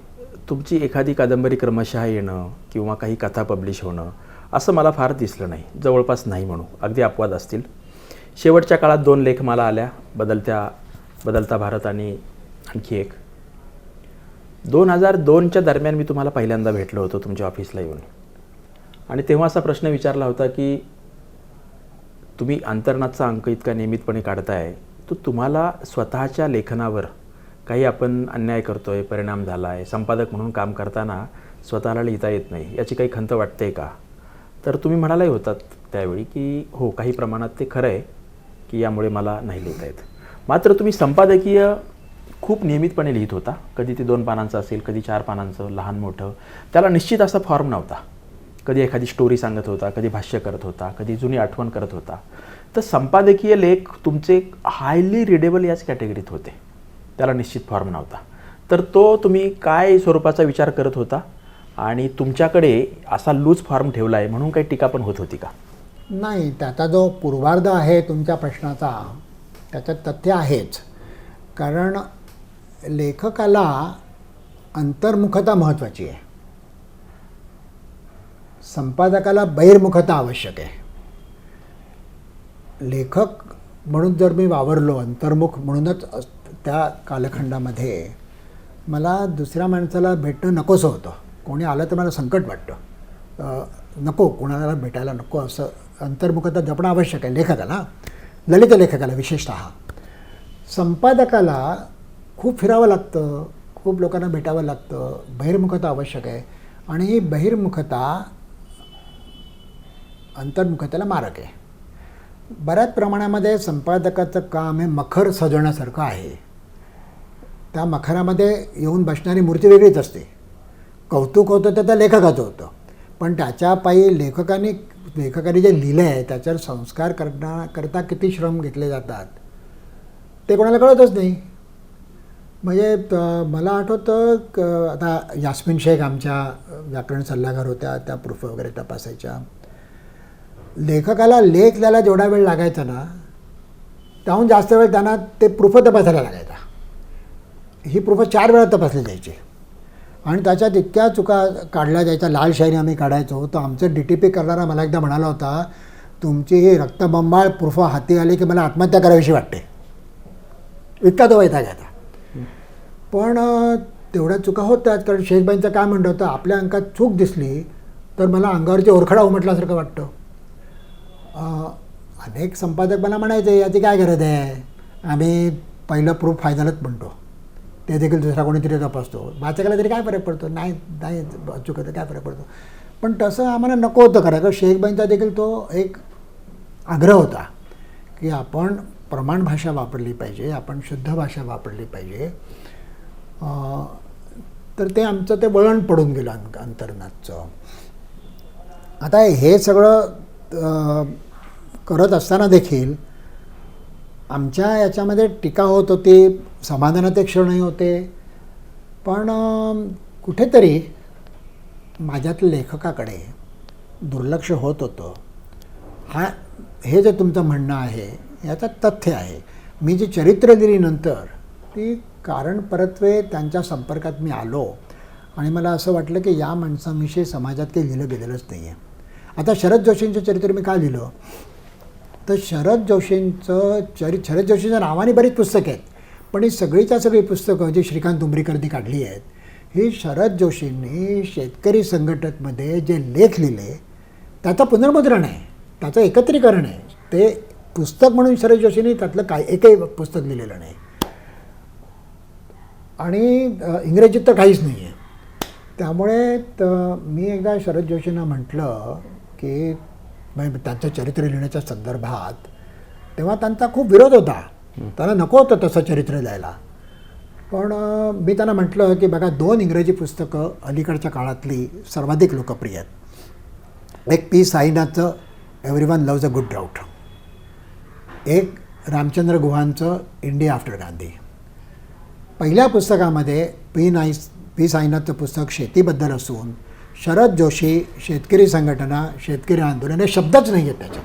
A: तुमची एखादी कादंबरी क्रमशः येणं किंवा काही कथा पब्लिश होणं असं मला फार दिसलं नाही. जवळपास नाही म्हणू, अगदी अपवाद असतील. शेवटच्या काळात 2 लेखमाला आल्या, बदलता भारत आणि आणखी एक. 2002च्या दरम्यान मी तुम्हाला पहिल्यांदा भेटलो होतो तुमच्या ऑफिसला येऊन, आणि तेव्हा असा प्रश्न विचारला होता की तुम्ही अंतर्नादचा अंक इतका नियमितपणे काढताय, तर तुम्हाला स्वतःच्या लेखनावर काही आपण अन्याय करतोय, परिणाम झाला आहे, संपादक म्हणून काम करताना स्वतःला लिहिता येत नाही, याची काही खंत वाटते का? तर तुम्ही म्हणालाही होतात त्यावेळी की हो, काही प्रमाणात ते खरं आहे की यामुळे मला नाही लिहिता येत. मात्र तुम्ही संपादकीय खूप नियमितपणे लिहित होता. कधी ते 2 पानांचं असेल, कधी 4 पानांचं, लहान मोठं. त्याला निश्चित असा फॉर्म नव्हता. कधी एखादी स्टोरी सांगत होता, कधी भाष्य करत होता, कधी जुनी आठवण करत होता. तर संपादकीय लेख तुमचे हायली रिडेबल याच कॅटेगरीत होते. त्याला निश्चित फॉर्म नव्हता. तर तो तुम्ही काय स्वरूपाचा विचार करत होता आणि तुमच्याकडे असा लूज फॉर्म ठेवला आहे म्हणून काही टीका पण होत होती का?
B: नाही, त्याचा जो पूर्वार्ध आहे तुमच्या प्रश्नाचा, त्याच्यात तथ्य आहेच. कारण लेखकाला अंतर्मुखता महत्त्वाची आहे, संपादकाला बहिर्मुखता आवश्यक आहे. लेखक म्हणून जर मी वावरलो, अंतर्मुख म्हणूनच त्या कालखंडामध्ये, मला दुसऱ्या माणसाला भेटणं नकोसं होतं. कोणी आलं तर मला संकट वाटतं, नको, कोणाला भेटायला नको. असं अंतर्मुखता जपणं आवश्यक आहे लेखकाला, ललित लेखकाला विशेषतः. संपादकाला खूप फिरावं लागतं, खूप लोकांना भेटावं लागतं, बहिर्मुखता आवश्यक आहे. आणि ही बहिर्मुखता अंतर्मुखतेला मारक आहे. बऱ्याच प्रमाणामध्ये संपादकाचं काम हे मखर सजवण्यासारखं आहे. त्या मखरामध्ये येऊन बसणारी मूर्ती वेगळीच असते. कौतुक होतं तर त्या लेखकाचं होतं, पण त्याच्या पायी लेखकाने जे लिहिलं आहे त्याच्यावर संस्कार करता किती श्रम घेतले जातात ते कोणाला कळतच नाही. म्हणजे मला आठवतं आता यास्मिन शेख आमच्या व्याकरण सल्लागार होत्या, त्या प्रूफ वगैरे तपासायच्या. लेखकाला लेख लिहायला जेवढा वेळ लागायचा ना, त्याहून जास्त वेळ त्यांना ते प्रूफ तपासायला लागायचा. ही प्रूफ 4 वेळा तपासली जायची आणि त्याच्यात इतक्या चुका काढल्या जायच्या. लाल शाईने आम्ही काढायचो. तर आमचं DTP करणारा मला एकदा म्हणाला होता, तुमची ही रक्तबंबाळ प्रूफ हाती आली की मला आत्महत्या करावीशी वाटते, इतका तो वैताग घ्यायचा. पण तेवढ्या चुका होत्यात. कारण शेखबाईंचं काय म्हणणं होतं, आपल्या अंकात चूक दिसली तर मला अंगावरची ओरखडा उमटल्यासारखं वाटतं. अनेक संपादक मला म्हणायचे, याची काय गरज आहे, आम्ही पहिलं प्रूफ फायनलच म्हणतो, ते देखील दुसरा कोणीतरी तपासतो, वाचकाला तरी काय फरक पडतो, नाही चुकत काय फरक पडतो. पण तसं आम्हाला नको होतं करायचं. शेखबाईंचा देखील तो एक आग्रह होता की आपण प्रमाण भाषा वापरली पाहिजे, आपण शुद्ध भाषा वापरली पाहिजे. तर ते आमचं ते वळण पडून गेलं अंतर्नादचं. आता हे सगळं करत असताना देखील आमच्या याच्यामध्ये टीका होत होती, समाधानाचे क्षणही होते. पण कुठेतरी माझ्यातल्या लेखकाकडे दुर्लक्ष होत होतं. हे जे तुमचं म्हणणं आहे याचं तथ्य आहे. मी जी चरित्र दिली नंतर ती कारण परत्वे त्यांच्या संपर्कात मी आलो आणि मला असं वाटलं की या माणसांविषयी समाजात काही लिहिलं गेलेलंच नाही आहे. आता शरद जोशींचं चरित्र मी का लिहिलं, तर शरद जोशींच्या नावाने बरीच पुस्तकं आहेत, पण ही सगळीच्या सगळी पुस्तकं जी श्रीकांत उमरीकरनी काढली आहेत, ही शरद जोशींनी शेतकरी संघटनेमध्ये जे लेख लिहिले त्याचं पुनर्मुद्रण आहे, त्याचं एकत्रीकरण आहे. ते पुस्तक म्हणून शरद जोशींनी त्यातलं एकही पुस्तक लिहिलेलं नाही आणि इंग्रजीत तर काहीच नाही आहे. त्यामुळे मी एकदा शरद जोशींना म्हटलं की त्यांचं चरित्र लिहिण्याच्या संदर्भात, तेव्हा त्यांचा खूप विरोध होता, त्यांना नको होतं तसं चरित्र लिहायला. पण मी त्यांना म्हटलं की बघा, 2 इंग्रजी पुस्तकं अलीकडच्या काळातली सर्वाधिक लोकप्रिय आहेत. एक पी साईनाथचं everyone loves a good drought, एक रामचंद्र गुहांचं इंडिया आफ्टर गांधी. पहिल्या पुस्तकामध्ये पी साईनाथचं पुस्तक शेतीबद्दल असून शरद जोशी, शेतकरी संघटना, शेतकरी आंदोलन हे शब्दच नाही आहेत त्याच्यात.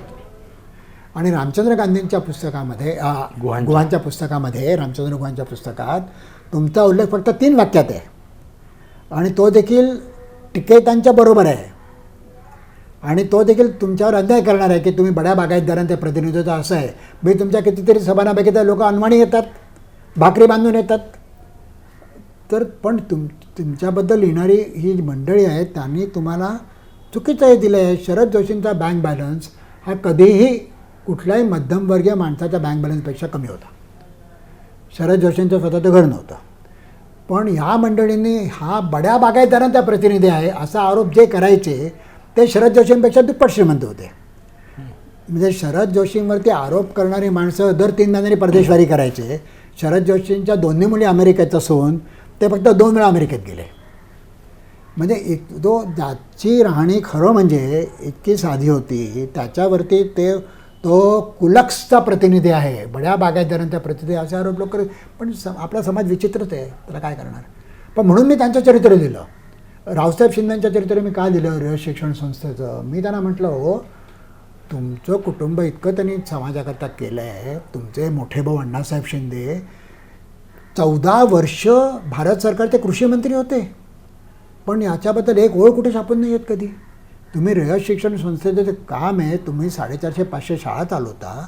B: आणि रामचंद्र गांधींच्या पुस्तकामध्ये, गुहांच्या पुस्तकामध्ये, रामचंद्र गुहांच्या पुस्तकात तुमचा उल्लेख फक्त 3 वाक्यात आहे आणि तो देखील टिकेतांच्या बरोबर आहे. आणि तो देखील तुमच्यावर अन्याय करणार आहे की तुम्ही बड्या बागायतदारांचे प्रतिनिधित्व असं आहे. मी तुमच्या कितीतरी सभांपैकी त्या लोक अनवाणी येतात, भाकरी बांधून येतात, तर पण तुमच्याबद्दल लिहिणारी ही मंडळी आहेत त्यांनी तुम्हाला चुकीचं हे दिलं आहे. शरद जोशींचा बँक बॅलन्स हा कधीही कुठल्याही मध्यमवर्गीय माणसाच्या बँक बॅलन्सपेक्षा कमी होता. शरद जोशींचं स्वतःचं घर नव्हतं. पण ह्या मंडळींनी हा बड्या बागायतदारांचा प्रतिनिधी आहे असा आरोप जे करायचे ते शरद जोशींपेक्षा दुप्पट श्रीमंत होते. म्हणजे शरद जोशींवरती आरोप करणारी माणसं दर 3 महिन्यांनी परदेशवारी करायचे. शरद जोशींच्या दोन्ही मुली अमेरिकेत असून ते फक्त 2 वेळा अमेरिकेत गेले. म्हणजे ज्याची राहणी खरं म्हणजे इतकी साधी होती त्याच्यावरती तो कुलक्सचा प्रतिनिधी आहे, बड्या बागायतदारांचा प्रतिनिधी असे आरोप लोक पण आपला समाज विचित्रच आहे, त्याला काय करणार. पण म्हणून मी त्यांचं चरित्र दिलं. रावसाहेब शिंदेंचं चरित्र मी का दिलं रयत शिक्षण संस्थेचं. मी त्यांना म्हटलं हो तुमचं कुटुंब इतकं त्यांनी समाजाकरता केलं आहे. तुमचे मोठे भाऊ अण्णासाहेब शिंदे 14 वर्ष भारत सरकारचे कृषी मंत्री होते, पण याच्याबद्दल एक ओळ कुठे छापून नाही येत कधी. तुम्ही रयत शिक्षण संस्थेचं जे काम आहे तुम्ही 450-500 शाळा चालवता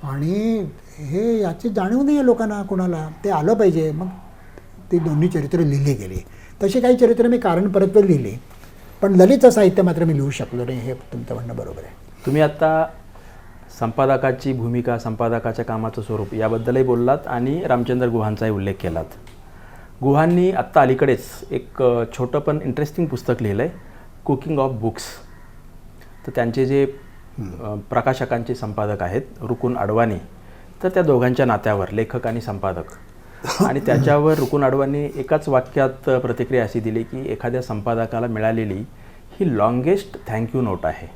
B: आणि हे याची जाणीव नाही आहे लोकांना कोणाला. ते आलं पाहिजे. मग ती दोन्ही चरित्र लिहिली गेली. तशी काही चरित्र मी कारण परत्वे लिहिली पण ललित साहित्य मात्र मी लिहू शकलो नाही. हे तुमचं म्हणणं बरोबर आहे.
A: तुम्ही आत्ता संपादकाची भूमिका, संपादकाच्या कामाचं स्वरूप याबद्दलही बोललात आणि रामचंद्र गुहांचाही उल्लेख केलात. गुहांनी आत्ता अलीकडेच एक छोटं पण इंटरेस्टिंग पुस्तक लिहिलं आहे, कुकिंग ऑफ बुक्स. तर त्यांचे जे प्रकाशकांचे संपादक आहेत रुकुन अडवाणी, तर त्या दोघांच्या नात्यावर लेखक आणि संपादक आणि त्याच्यावर रुकुन अडवाणी एकाच वाक्यात प्रतिक्रिया अशी दिली की एखाद्या संपादकाला मिळालेली ही लॉंगेस्ट थँक्यू नोट आहे.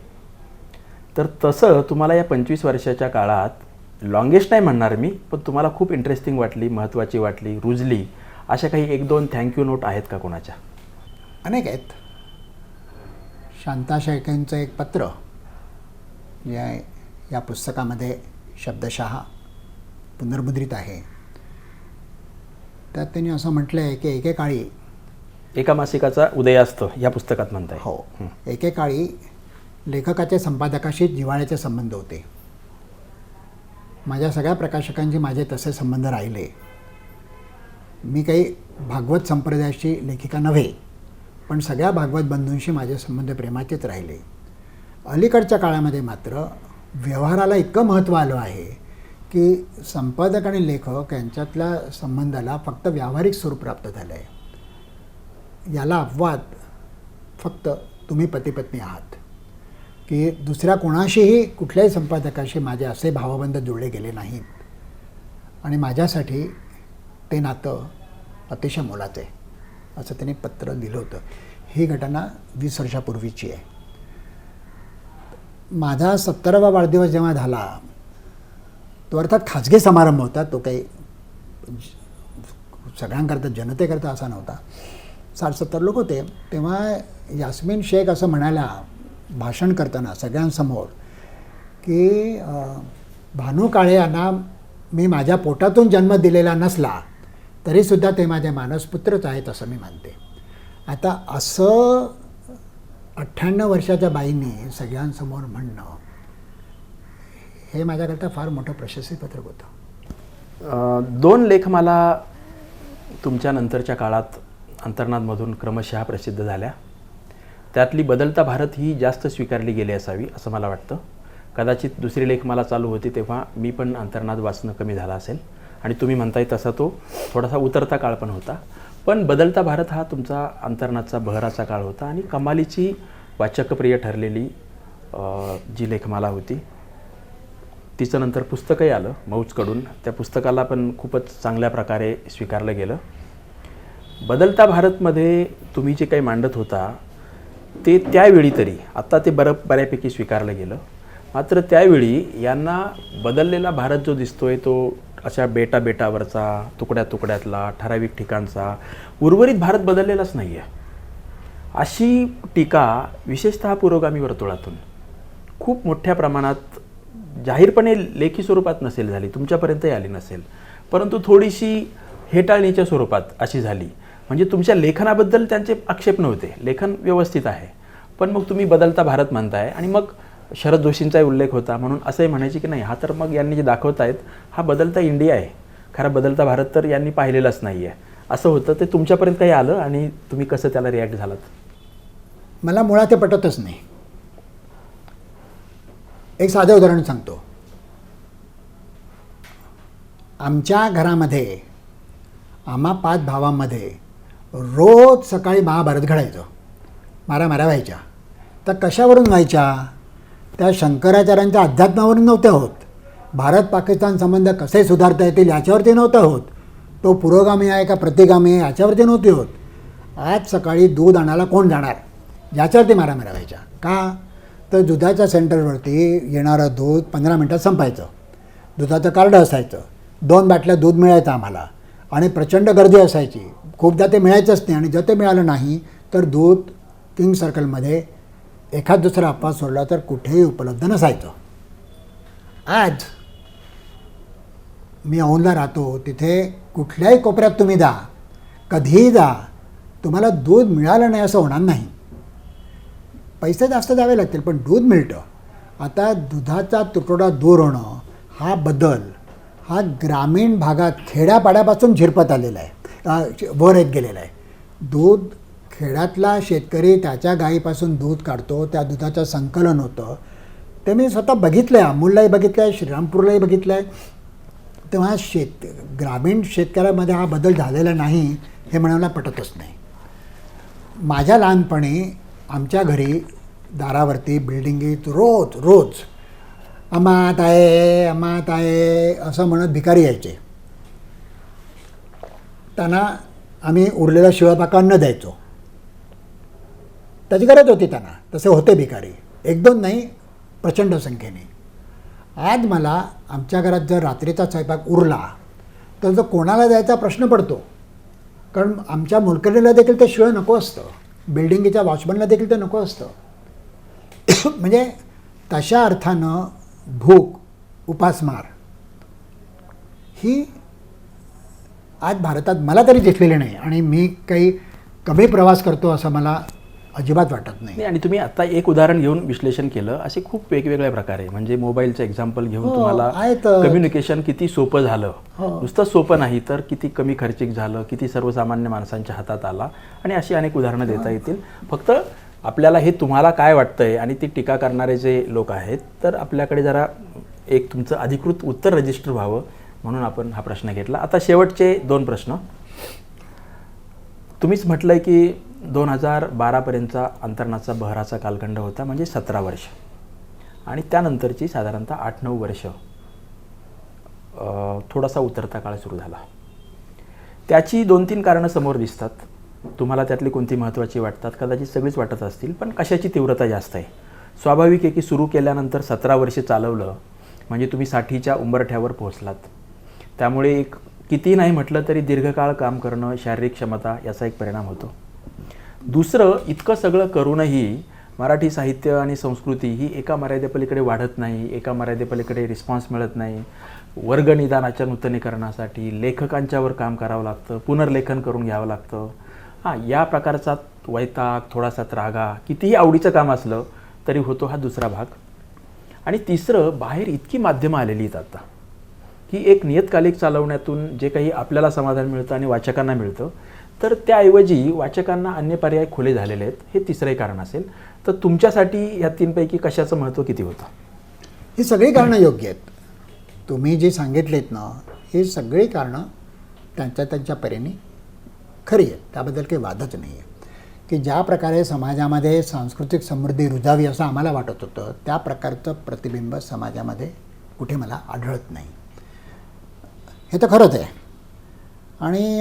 A: तर तसं तुम्हाला या 25 वर्षाच्या काळात लॉंगेस्ट नाही म्हणणार मी, पण तुम्हाला खूप इंटरेस्टिंग वाटली, महत्त्वाची वाटली, रुजली अशा काही 1-2 थँक्यू नोट आहेत का कोणाच्या?
B: अनेक आहेत. शांता शेळकेंचं एक पत्र जे या पुस्तकामध्ये शब्दशः पुनर्मुद्रित आहे. त्यात त्यांनी असं म्हटलं आहे की एकेकाळी
A: एका मासिकाचा उदयास्त या पुस्तकात म्हणताय.
B: हो, एकेकाळी लेखकाचे संपादकाशी जिव्हाळ्याचे संबंध होते. माझ्या सगळ्या प्रकाशकांचे माझे तसे संबंध राहिले. मी काही भागवत संप्रदायाची लेखिका नव्हे, पण सगळ्या भागवत बंधूंशी माझे संबंध प्रेमाचेच राहिले. अलीकडच्या काळामध्ये मात्र व्यवहाराला इतकं महत्त्व आलं आहे की संपादक आणि लेखक यांच्यातल्या संबंधाला फक्त व्यावहारिक स्वरूप प्राप्त झालं आहे. याला अपवाद फक्त तुम्ही पती-पत्नी आहात की दुसऱ्या कोणाशीही कुठल्याही संपादकाशी माझे असे भावबंध जुळले गेले नाहीत आणि माझ्यासाठी ते नातं अतिशय मोलाचं आहे असं त्यांनी पत्र दिलं होतं. ही घटना 20 वर्षापूर्वीची आहे. माझा 70वा वाढदिवस जेव्हा झाला तो अर्थात खाजगी समारंभ होता. तो काही सगळ्यांकरता जनतेकरता असा नव्हता. 60-70 लोक होते. तेव्हा यास्मिन शेख असं म्हणाल्या भाषण करताना सगळ्यांसमोर की भानू काळे यांना मी माझ्या पोटातून जन्म दिलेला नसला तरीसुद्धा ते माझे मानसपुत्रच आहेत असं मी मानते. आता असं 98 वर्षाच्या बाईंनी सगळ्यांसमोर म्हणणं हे माझ्याकरता फार मोठं प्रशस्तीपत्रक होतं.
A: 2 लेख मला तुमच्या नंतरच्या काळात अंतर्नादमधून क्रमशः प्रसिद्ध झाल्या. त्यातली बदलता भारत ही जास्त स्वीकारली गेली असावी असं मला वाटतं. कदाचित दुसरी लेख मला चालू होती तेव्हा मी पण अंतर्नाद वाचणं कमी झाला असेल आणि तुम्ही म्हणताय तसा तो थोडासा उतरता काळ पण होता. पण बदलता भारत हा तुमचा अंतर्नादचा बहराचा काळ होता आणि कमालीची वाचकप्रिय ठरलेली जी लेखमाला होती तिचं नंतर पुस्तकही आलं मौजकडून. त्या पुस्तकाला पण खूपच चांगल्या प्रकारे स्वीकारलं गेलं. बदलता भारतमध्ये तुम्ही जे काही मांडत होता ते त्यावेळी तरी, आत्ता ते बऱ्यापैकी स्वीकारलं गेलं, मात्र त्यावेळी यांना बदललेला भारत जो दिसतोय तो अशा बेटावरचा, तुकड्यातला, ठराविक ठिकाणचा, उर्वरित भारत बदललेलाच नाही आहे अशी टीका विशेषतः पुरोगामी वर्तुळातून खूप मोठ्या प्रमाणात जाहीरपणे लेखी स्वरूपात नसेल झाली, तुमच्यापर्यंतही आली नसेल, परंतु थोडीशी हेटाळणीच्या स्वरूपात अशी झाली. म्हणजे तुमच्या लेखनाबद्दल त्यांचे आक्षेप नव्हते, लेखन व्यवस्थित आहे, पण मग तुम्ही बदलता भारत म्हणताय आणि मग शरद जोशींचाही उल्लेख होता म्हणून असंही म्हणायचे की नाही हा तर मग यांनी जे दाखवत आहेत हा बदलता इंडिया आहे, खरा बदलता भारत तर यांनी पाहिलेलाच नाही आहे असं होतं. ते तुमच्यापर्यंत काही आलं आणि तुम्ही कसं त्याला रिॲक्ट झालात?
B: मला मुळात ते पटतच नाही. एक साधं उदाहरण सांगतो. आमच्या घरामध्ये आम्हा 5 भावांमध्ये रोज सकाळी महाभारत घडायचं, मारामाऱ्या व्हायच्या. तर कशावरून व्हायच्या? त्या शंकराचार्यांच्या अध्यात्मावरून नव्हत्या होत. भारत पाकिस्तान संबंध कसे सुधारता येतील याच्यावरती नव्हतं होत. तो पुरोगामी आहे का प्रतिगामी आहे याच्यावरती नव्हती होत. आज सकाळी दूध आणायला कोण जाणार याच्यावरती मारामाऱ्या व्हायच्या. का? तर दुधाच्या सेंटरवरती येणारं दूध 15 मिनटात संपायचं. दुधाचं कार्ड असायचं. 2 बाटल्या दूध मिळायचं आम्हाला आणि प्रचंड गर्दी असायची. खूपदा ते मिळायचंच नाही आणि जर ते मिळालं नाही तर दूध किंग सर्कलमध्ये एखाद दुसरा अपवाद सोडला तर कुठेही उपलब्ध नसायचं. आज मी औंधला राहतो, तिथे कुठल्याही कोपऱ्यात तुम्ही जा, कधीही जा, तुम्हाला दूध मिळालं नाही असं होणार नाही. पैसे जास्त द्यावे लागतील पण दूध मिळतं. आता दुधाचा तुटवडा दूर होणं हा बदल हा ग्रामीण भागात खेड्यापाड्यापासून झिरपत आलेला आहे, वर येत गेलेला आहे. दूध खेड्यातला शेतकरी त्याच्या गायीपासून दूध काढतो, त्या दुधाचं संकलन होतं. ते मी स्वतः बघितलं आहे, अमूललाही बघितलं आहे, श्रीरामपूरलाही बघितलं आहे. तेव्हा ग्रामीण शेतकऱ्यामध्ये हा बदल झालेला नाही हे म्हणायला पटतच नाही. माझ्या लहानपणी आमच्या घरी दारावरती बिल्डिंगीत रोज अमात आहे असं म्हणत भिकारी यायचे. त्यांना आम्ही उरलेला शिळापाका अन्न द्यायचो. त्याची गरज होती त्यांना, तसे होते भिकारी, 1-2 नाही, प्रचंड संख्येने. आज मला आमच्या घरात जर रात्रीचा स्वयंपाक उरला तर जो कोणाला द्यायचा प्रश्न पडतो. कारण आमच्या मोलकरीला देखील ते शिळं नको असतं, बिल्डिंगच्या वॉचमनला देखील ते नको असतं. म्हणजे तशा अर्थानं भूक, उपासमार ही आज भारतात मला तरी दिसलेली नाही आणि मी काही कमी प्रवास करतो असं मला अजिबात वाटत नाही.
A: आणि तुम्ही आता एक उदाहरण घेऊन विश्लेषण केलं, असे खूप वेगवेगळ्या प्रकारे, म्हणजे मोबाईलचं एक्झाम्पल घेऊन तुम्हाला कम्युनिकेशन किती सोपं झालं. नुसतं सोपं नाही तर किती कमी खर्चिक झालं, किती सर्वसामान्य माणसांच्या हातात आला आणि अशी अनेक उदाहरणं देता येतील. फक्त आपल्याला हे तुम्हाला काय वाटतंय आणि ती टीका करणारे जे लोक आहेत तर आपल्याकडे जरा एक तुमचं अधिकृत उत्तर रजिस्टर व्हावं म्हणून आपण हा प्रश्न घेतला. आता शेवटचे 2 प्रश्न. तुम्हीच म्हटलंय की 2012पर्यंतचा अंतर्नाचा बहराचा कालखंड होता, म्हणजे 17 वर्ष, आणि त्यानंतरची साधारणतः 8-9 वर्ष थोडासा उतरता काळ सुरू झाला. त्याची 2-3 कारणं समोर दिसतात. तुम्हाला त्यातली कोणती महत्त्वाची वाटतात? कदाचित सगळीच वाटत असतील, पण कशाची तीव्रता जास्त आहे? स्वाभाविक आहे की सुरू केल्यानंतर 17 वर्ष चालवलं म्हणजे तुम्ही 60च्या उंबरठ्यावर पोहोचलात. त्यामुळे एक किती नाही म्हटलं तरी दीर्घकाळ काम करणं, शारीरिक क्षमता याचा एक परिणाम होतो. दुसरं, इतकं सगळं करूनही मराठी साहित्य आणि संस्कृती ही एका मर्यादेपलीकडे वाढत नाही, एका मर्यादेपलीकडे रिस्पॉन्स मिळत नाही. वर्गनिदानाच्या नूतनीकरणासाठी लेखकांच्यावर काम करावं लागतं, पुनर्लेखन करून घ्यावं लागतं. या प्रकारचा वैताग, थोडासा त्रागा, कितीही आवडीचं काम असलं तरी होतो, हा दुसरा भाग. आणि तिसरं, बाहेर इतकी माध्यमं आलेली आहेत आता की एक नियतकालिक चालवण्यातून जे काही आपल्याला समाधान मिळतं आणि वाचकांना मिळतं, तर त्याऐवजी वाचकांना अन्य पर्याय खुले झालेले आहेत. हे तिसरंही कारण असेल. तर तुमच्यासाठी या 3पैकी कशाचं महत्त्व किती होतं?
B: ही सगळी कारणं योग्य आहेत. तुम्ही जी सांगितलीत ना, ही सगळी कारणं त्यांच्या परीने खरी आहेत, त्याबद्दल काही वादच नाही आहे. की ज्या प्रकारे समाजामध्ये सांस्कृतिक समृद्धी रुजावी असं आम्हाला वाटत होतं, त्या प्रकारचं प्रतिबिंब समाजामध्ये कुठे मला आढळत नाही. हे तर खरंच आहे. आणि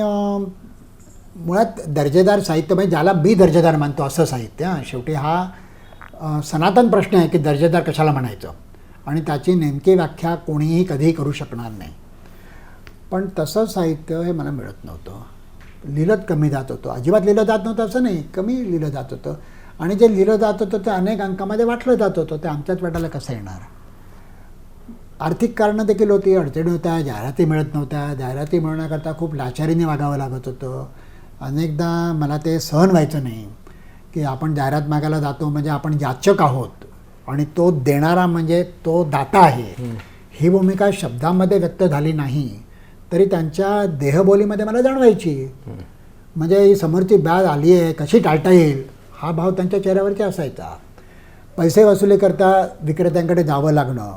B: मुळात दर्जेदार साहित्य, म्हणजे ज्याला मी दर्जेदार मानतो असं साहित्य, शेवटी हा सनातन प्रश्न आहे की दर्जेदार कशाला म्हणायचं, आणि त्याची नेमकी व्याख्या कोणीही कधीही करू शकणार नाही. पण तसं साहित्य हे मला मिळत नव्हतं. लिहिलं कमी जात होतं, अजिबात लिहिलं जात नव्हतं असं नाही, कमी लिहिलं जात होतं. आणि जे लिहिलं जात होतं ते अनेक अंकामध्ये वाटलं जात होतं. ते आमच्याच वाटायला कसं येणार? आर्थिक कारणं देखील होती, अडचणी होत्या, जाहिराती मिळत नव्हत्या. जाहिराती मिळवण्याकरता खूप लाचारीने वागावं लागत होतं. अनेकदा मला ते सहन व्हायचं नाही की आपण जाहिरात मागायला जातो म्हणजे आपण याचक आहोत आणि तो देणारा म्हणजे तो दाता आहे. ही भूमिका शब्दामध्ये व्यक्त झाली नाही तरी त्यांच्या देहबोलीमध्ये मला जाणवायची. म्हणजे ही समोरची बॅग आली आहे कशी टाळता येईल हा भाव त्यांच्या चेहऱ्यावरती असायचा. पैसे वसुली करता विक्रेत्यांकडे जावं लागणं,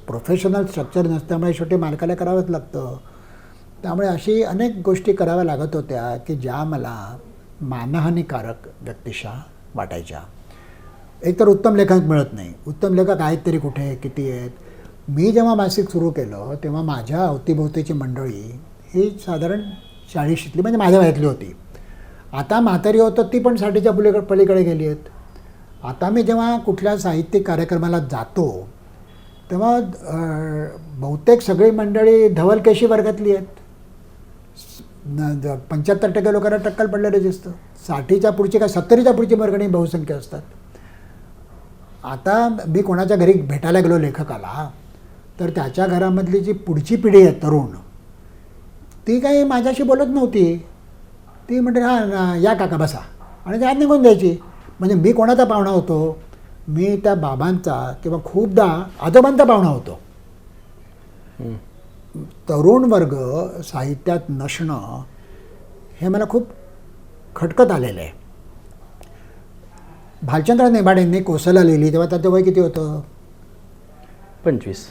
B: प्रोफेशनल स्ट्रक्चर नसल्यामुळे शेवटी मालकाला करावंच लागतं. त्यामुळे अशी अनेक गोष्टी कराव्या लागत होत्या की ज्या मला मानहानिकारक व्यक्तिशः वाटायच्या. एकतर उत्तम लेखक मिळत नाही, उत्तम लेखक आहेत तरी कुठे, किती आहेत. मी जेव्हा मासिक सुरू केलं तेव्हा माझ्या अवतीभोवतीची मंडळी ही साधारण 40शीतली म्हणजे माझ्या वयातली होती. आता म्हातारी होतं ती पण 60च्या पलीकडे गेली आहेत. आता मी जेव्हा कुठल्या साहित्यिक कार्यक्रमाला जातो तेव्हा बहुतेक सगळी मंडळी धवलकेशी वर्गातली आहेत. 75% लोकांना टक्कल पडलेलं दिसतं. 60च्या पुढची काय 70च्या पुढची वर्गणी बहुसंख्य असतात. आता मी कोणाच्या घरी भेटायला गेलो लेखकाला तर त्याच्या घरामधली जी पुढची पिढी आहे तरुण ती काही माझ्याशी बोलत नव्हती. ती म्हणते हां या काका बसा आणि त्यात निघून द्यायची. म्हणजे मी कोणाचा पाहुणा होतो, मी त्या बाबांचा किंवा खूपदा आजोबांचा पाहुणा होतो. तरुण वर्ग साहित्यात नसणं हे मला खूप खटकत आलेलं आहे. भालचंद्र नेमाडेंनी कोसला लिहिली तेव्हा त्याचं वय किती होतं?
A: 25.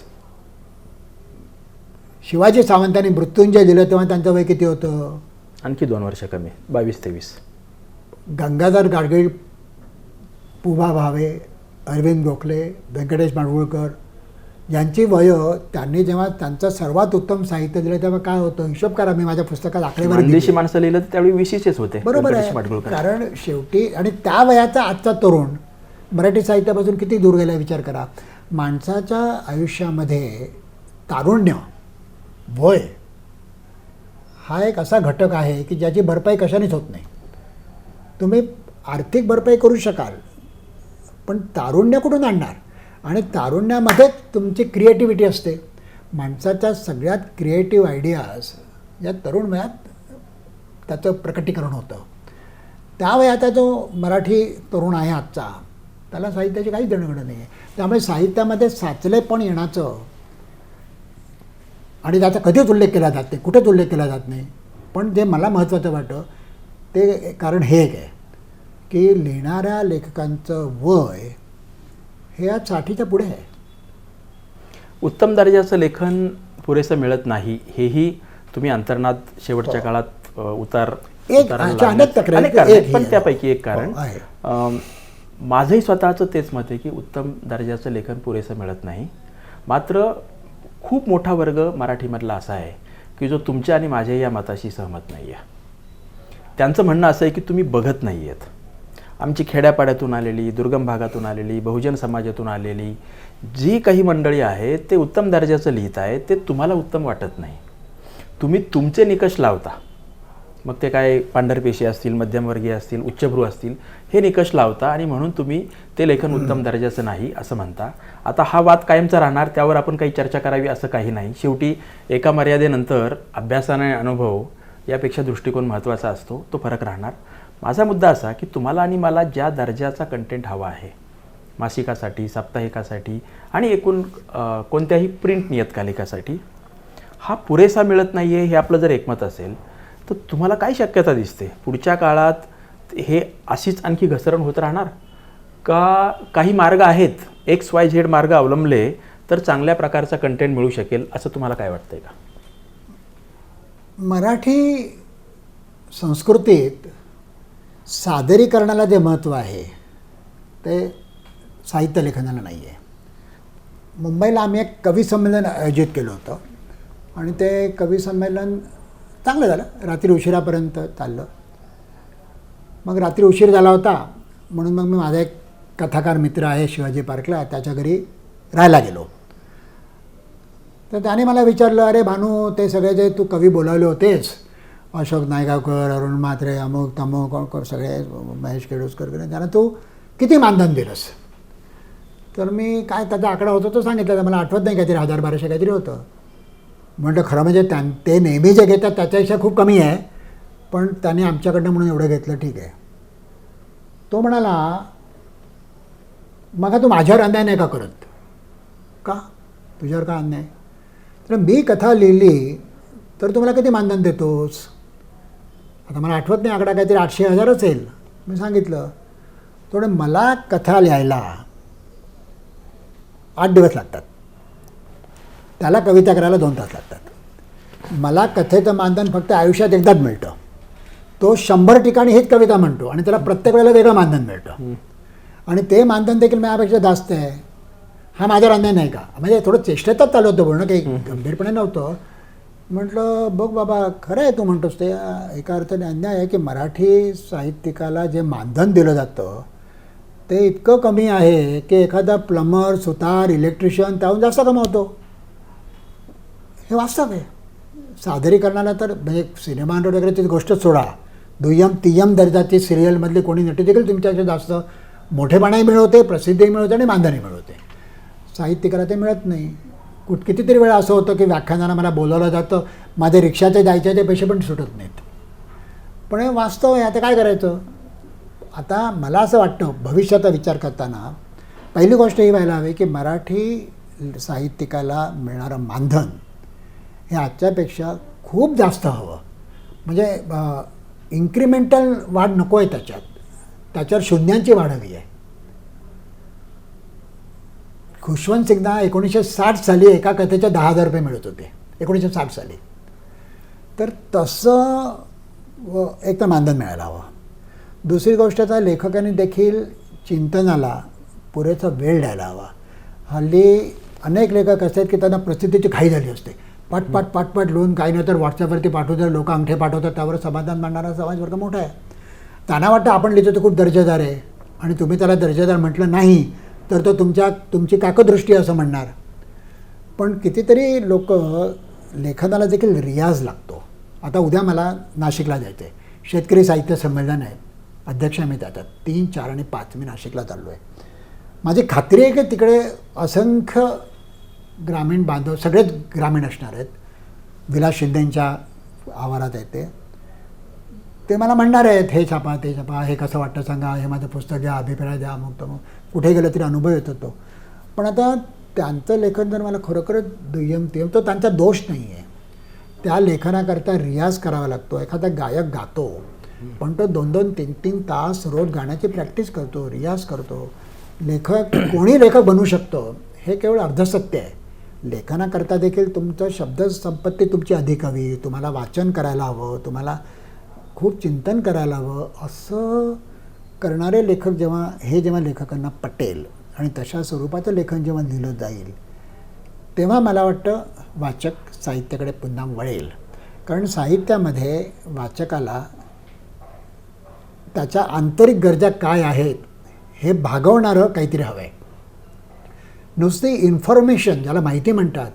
B: शिवाजी सावंतांनी मृत्युंजय लिहिलं तेव्हा त्यांचं वय किती होतं?
A: आणखी 2 वर्ष कमी, 22-23.
B: गंगाधर गाडगीळ, पुभा भावे, अरविंद गोखले, व्यंकटेश माडगूळकर यांची वयं त्यांनी जेव्हा त्यांचं सर्वात उत्तम साहित्य दिलं तेव्हा काय होतं हिशोब करा. मी माझ्या पुस्तकात आकडेवारी
A: मानदेशी माणसं लिहिलं तर त्यावेळी 20च होते.
B: बरोबर
A: व्यंकटेश
B: आहे.
A: माडगूळकर.
B: कारण शेवटी आणि त्या वयाचा आजचा तरुण मराठी साहित्यापासून किती दूर गेला विचार करा. माणसाच्या आयुष्यामध्ये तारुण्य वय हा एक असा घटक आहे की ज्याची भरपाई कशानेच होत नाही. तुम्ही आर्थिक भरपाई करू शकाल पण तारुण्य कुठून आणणार? आणि तारुण्यामध्येच तुमची क्रिएटिव्हिटी असते. माणसाच्या सगळ्यात क्रिएटिव्ह आयडियाज या तरुण वयात त्याचं प्रकटीकरण होतं. त्या वयाचा जो मराठी तरुण आहे आजचा त्याला साहित्याची काहीच देणंघेणं नाही आहे. त्यामुळे साहित्यामध्ये साचलेपण येण्याचं आणि त्याचा कधीच उल्लेख केला जात नाही, कुठेच उल्लेख केला जात नाही. पण जे मला महत्त्वाचं वाटतं ते कारण हे एक आहे की लिहिणाऱ्या लेखकांचं वय हे आज 60च्या पुढे आहे.
A: उत्तम दर्जाचं लेखन पुरेसं मिळत नाही हेही तुम्ही अंतर्नाद शेवटच्या काळात
B: अनेक तक्रारी
A: आहेत, पण त्यापैकी एक कारण
B: आहे.
A: माझंही स्वतःचं तेच मत आहे की उत्तम दर्जाचं लेखन पुरेसं मिळत नाही. मात्र खूप मोठा वर्ग मराठीमधला असा आहे की जो तुमच्या आणि माझ्या या मताशी सहमत नाही आहे. त्यांचं म्हणणं असं आहे की तुम्ही बघत नाही आहेत. आमची खेड्यापाड्यातून आलेली, दुर्गम भागातून आलेली, बहुजन समाजातून आलेली जी काही मंडळी आहेत ते उत्तम दर्जाचं लिहित आहेत ते तुम्हाला उत्तम वाटत नाही. तुम्ही तुमचे निकष लावता, मग ते काय पांढरपेशी असतील, मध्यमवर्गीय असतील, उच्चभ्रू असतील, हे निकष लावता आणि म्हणून तुम्ही ते लेखन उत्तम दर्जाचं नाही असं म्हणता. आता हा वाद कायमचा राहणार, त्यावर आपण काही चर्चा करावी असं काही नाही. शेवटी एका मर्यादेनंतर अभ्यासाने अनुभव यापेक्षा दृष्टिकोन महत्त्वाचा असतो, तो फरक राहणार. माझा मुद्दा असा की तुम्हाला आणि मला ज्या दर्जाचा कंटेंट हवा आहे मासिकासाठी, साप्ताहिकासाठी आणि एकूण कोणत्याही प्रिंट नियतकालिकासाठी हा पुरेसा मिळत नाही आहे हे आपलं जर एकमत असेल तर तुम्हाला काय शक्यता दिसते? पुढच्या काळात हे अशीच आणखी घसरण होत राहणार का काही मार्ग आहेत, XYZ मार्ग अवलंबले तर चांगल्या प्रकारचा कंटेंट मिळू शकेल असं तुम्हाला काय वाटतंय का?
B: मराठी संस्कृतीत सादरीकरणाला जे महत्त्व आहे ते साहित्य लेखनाला नाही आहे. मुंबईला आम्ही एक कवी संमेलन आयोजित केलं होतं आणि ते कवी संमेलन चांगलं झालं. रात्री उशिरापर्यंत चाललं. मग रात्री उशीर झाला होता म्हणून मग मी माझा एक कथाकार मित्र आहे शिवाजी पार्कला, त्याच्या घरी राहायला गेलो. तर त्याने मला विचारलं, अरे भानू ते सगळे जे तू कवी बोलावले होतेस, अशोक नायगावकर, अरुण म्हात्रे, अमुक तमुक सगळे, महेश केडुसकर, त्यांना तू किती मानधन दिलंस? तर मी काय त्याचा आकडा होता तो सांगितलं, मला आठवत नाही, काहीतरी 1000-1200 काहीतरी होतं. म्हटलं खरं म्हणजे ते नेहमी जे घेतात त्याच्यापेक्षा खूप कमी आहे, पण त्याने आमच्याकडनं म्हणून एवढं घेतलं, ठीक आहे. तो म्हणाला, मग तू माझ्यावर अन्याय नाही का करत? का तुझ्यावर का अन्याय? तर मी कथा लिहिली तर तुम्हाला किती मानधन देतोस? आता मला आठवत नाही आकडा, काहीतरी 800,000 असेल. मी सांगितलं थोडं मला कथा लिहायला 8 दिवस लागतात, त्याला कविता करायला 2 तास लागतात. मला कथेचं मानधन फक्त आयुष्यात एकदाच मिळतं. तो 100 ठिकाणी हेच कविता म्हणतो आणि त्याला प्रत्येक वेळेला वेगळं मानधन मिळतं. आणि ते मानधन देखील माझ्यापेक्षा जास्त आहे. हा माझ्यावर अन्याय नाही का? म्हणजे थोडं चेष्टेतच चालू होतं बोलणं, काही गंभीरपणे नव्हतं. म्हटलं बघ बाबा, खरं आहे तू म्हणतोस ते एका अर्थाने अन्याय आहे की मराठी साहित्यिकाला जे मानधन दिलं जातं ते इतकं कमी आहे की एखादा प्लंबर, सुतार, इलेक्ट्रिशियन त्याहून जास्त कमावतो. हे वास्तव आहे. सादरीकरणाला तर म्हणजे सिनेमांवर वगैरे ती गोष्टच सोडा, दुय्यम तिय्यम दर्जाची सिरियलमधली कोणी नटी देखील तुमच्याकडे जास्त मोठेपणाही मिळवते, प्रसिद्धीही मिळवते आणि मानधनही मिळवते. साहित्यिकाला ते मिळत नाही. कितीतरी वेळा असं होतं की व्याख्यानाला मला बोलावलं जातं, माझे रिक्षाचे जायचे ते पैसे पण सुटत नाहीत. पण हे वास्तव आहे. आता काय करायचं? आता मला असं वाटतं भविष्याचा विचार करताना पहिली गोष्ट ही व्हायला हवी की मराठी साहित्यिकाला मिळणारं मानधन हे आजच्यापेक्षा खूप जास्त हवं. म्हणजे इन्क्रिमेंटल वाढ नको आहे त्याच्यावर शून्यांची वाढ हवी आहे. खुशवंत सिंगना 1960 साली एका कथेचे 10,000 रुपये मिळत होते, 1960 साली. तर तसं एक तर मानधन मिळायला हवं. दुसरी गोष्ट तर लेखकांनी देखील चिंतनाला पुरेसा वेळ द्यायला हवा. हल्ली अनेक लेखक असतात की त्यांना प्रसिद्धीची घाई झाली असते. पाटपाट लिहून काही नाही तर व्हॉट्सअपवरती पाठवतात, लोक अंगठे पाठवतात, त्यावर समाधान मांडणारा समाजवर्ग मोठा आहे. त्यांना वाटतं आपण लिहितो तो खूप दर्जेदार आहे आणि तुम्ही त्याला दर्जेदार म्हटलं नाही तर तो तुमची काकदृष्टी असं म्हणणार. पण कितीतरी लोक लेखनाला देखील रियाज लागतो. आता उद्या मला नाशिकला जायचं आहे, शेतकरी साहित्य संमेलन आहे, अध्यक्ष मी त्याच्यात 3, 4 आणि 5 मी नाशिकला चाललो आहे. माझी खात्री आहे की तिकडे असंख्य ग्रामीण बांधव, सगळेच ग्रामीण असणार आहेत. विलास शिंदेंच्या आवारात आहे ते मला म्हणणार आहेत हे छापा ते छापा, हे कसं वाटतं सांगा, हे माझं पुस्तक घ्या, अभिप्राय द्या, मग तर मग कुठे गेलं तरी अनुभव येतो तो. पण आता त्यांचं लेखन जर मला खरोखरच दुय्यम तिय्यम, तो त्यांचा दोष नाही आहे. त्या लेखनाकरता रियाज करावा लागतो. एखादा गायक गातो पण तो 2-2, 3-3 तास रोज गाण्याची प्रॅक्टिस करतो, रियाज करतो. कोणी लेखक बनू शकतो हे केवळ अर्धसत्य आहे. लेखनाकरता देखील तुमचं शब्दसंपत्ती तुमची अधिक हवी, तुम्हाला वाचन करायला हवं, तुम्हाला खूप चिंतन करायला हवं. असं करणारे लेखक जेव्हा लेखकांना पटेल आणि तशा स्वरूपाचं लेखन जेव्हा लिहिलं जाईल तेव्हा मला वाटतं वाचक साहित्याकडे पुन्हा वळेल. कारण साहित्यामध्ये वाचकाला त्याच्या आंतरिक गरजा काय आहेत हे भागवणारं काहीतरी हवं आहे. नुसती इन्फॉर्मेशन ज्याला माहिती म्हणतात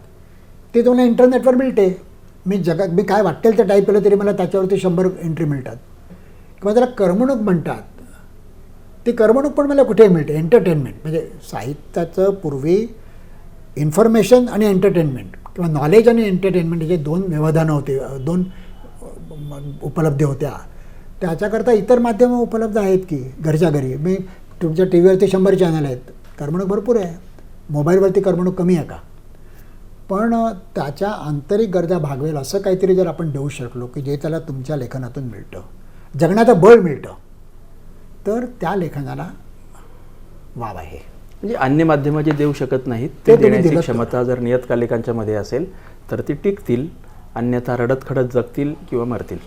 B: ती तुम्हाला इंटरनेटवर मिळते. मी काय वाटेल ते टाईप केलं तरी मला त्याच्यावरती 100 एंट्री मिळतात. किंवा त्याला करमणूक म्हणतात, ती करमणूक पण मला कुठे मिळते. एंटरटेनमेंट म्हणजे साहित्याचं पूर्वी इन्फॉर्मेशन आणि एंटरटेनमेंट किंवा नॉलेज आणि एंटरटेनमेंट जे 2 व्यवधानं होते, 2 उपलब्धी होत्या. त्याच्याकरता इतर माध्यमं उपलब्ध आहेत की घरच्या घरी. मी तुमच्या टी व्हीवरती 100 चॅनल आहेत, करमणूक भरपूर आहे. मोबाईलवरती करमणूक कमी आहे का? पण त्याच्या आंतरिक गरजा भागवेल असं काहीतरी जर आपण देऊ शकलो की जे त्याला तुमच्या लेखनातून मिळतं, जगण्याचं बळ मिळतं, तर त्या लेखनाला वाव आहे.
A: म्हणजे अन्य माध्यमं जे देऊ शकत नाहीत ते देण्याची क्षमता जर नियतकालिकांच्या मध्ये असेल तर ती टिकतील, अन्यथा रडत खडत जगतील किंवा मरतील.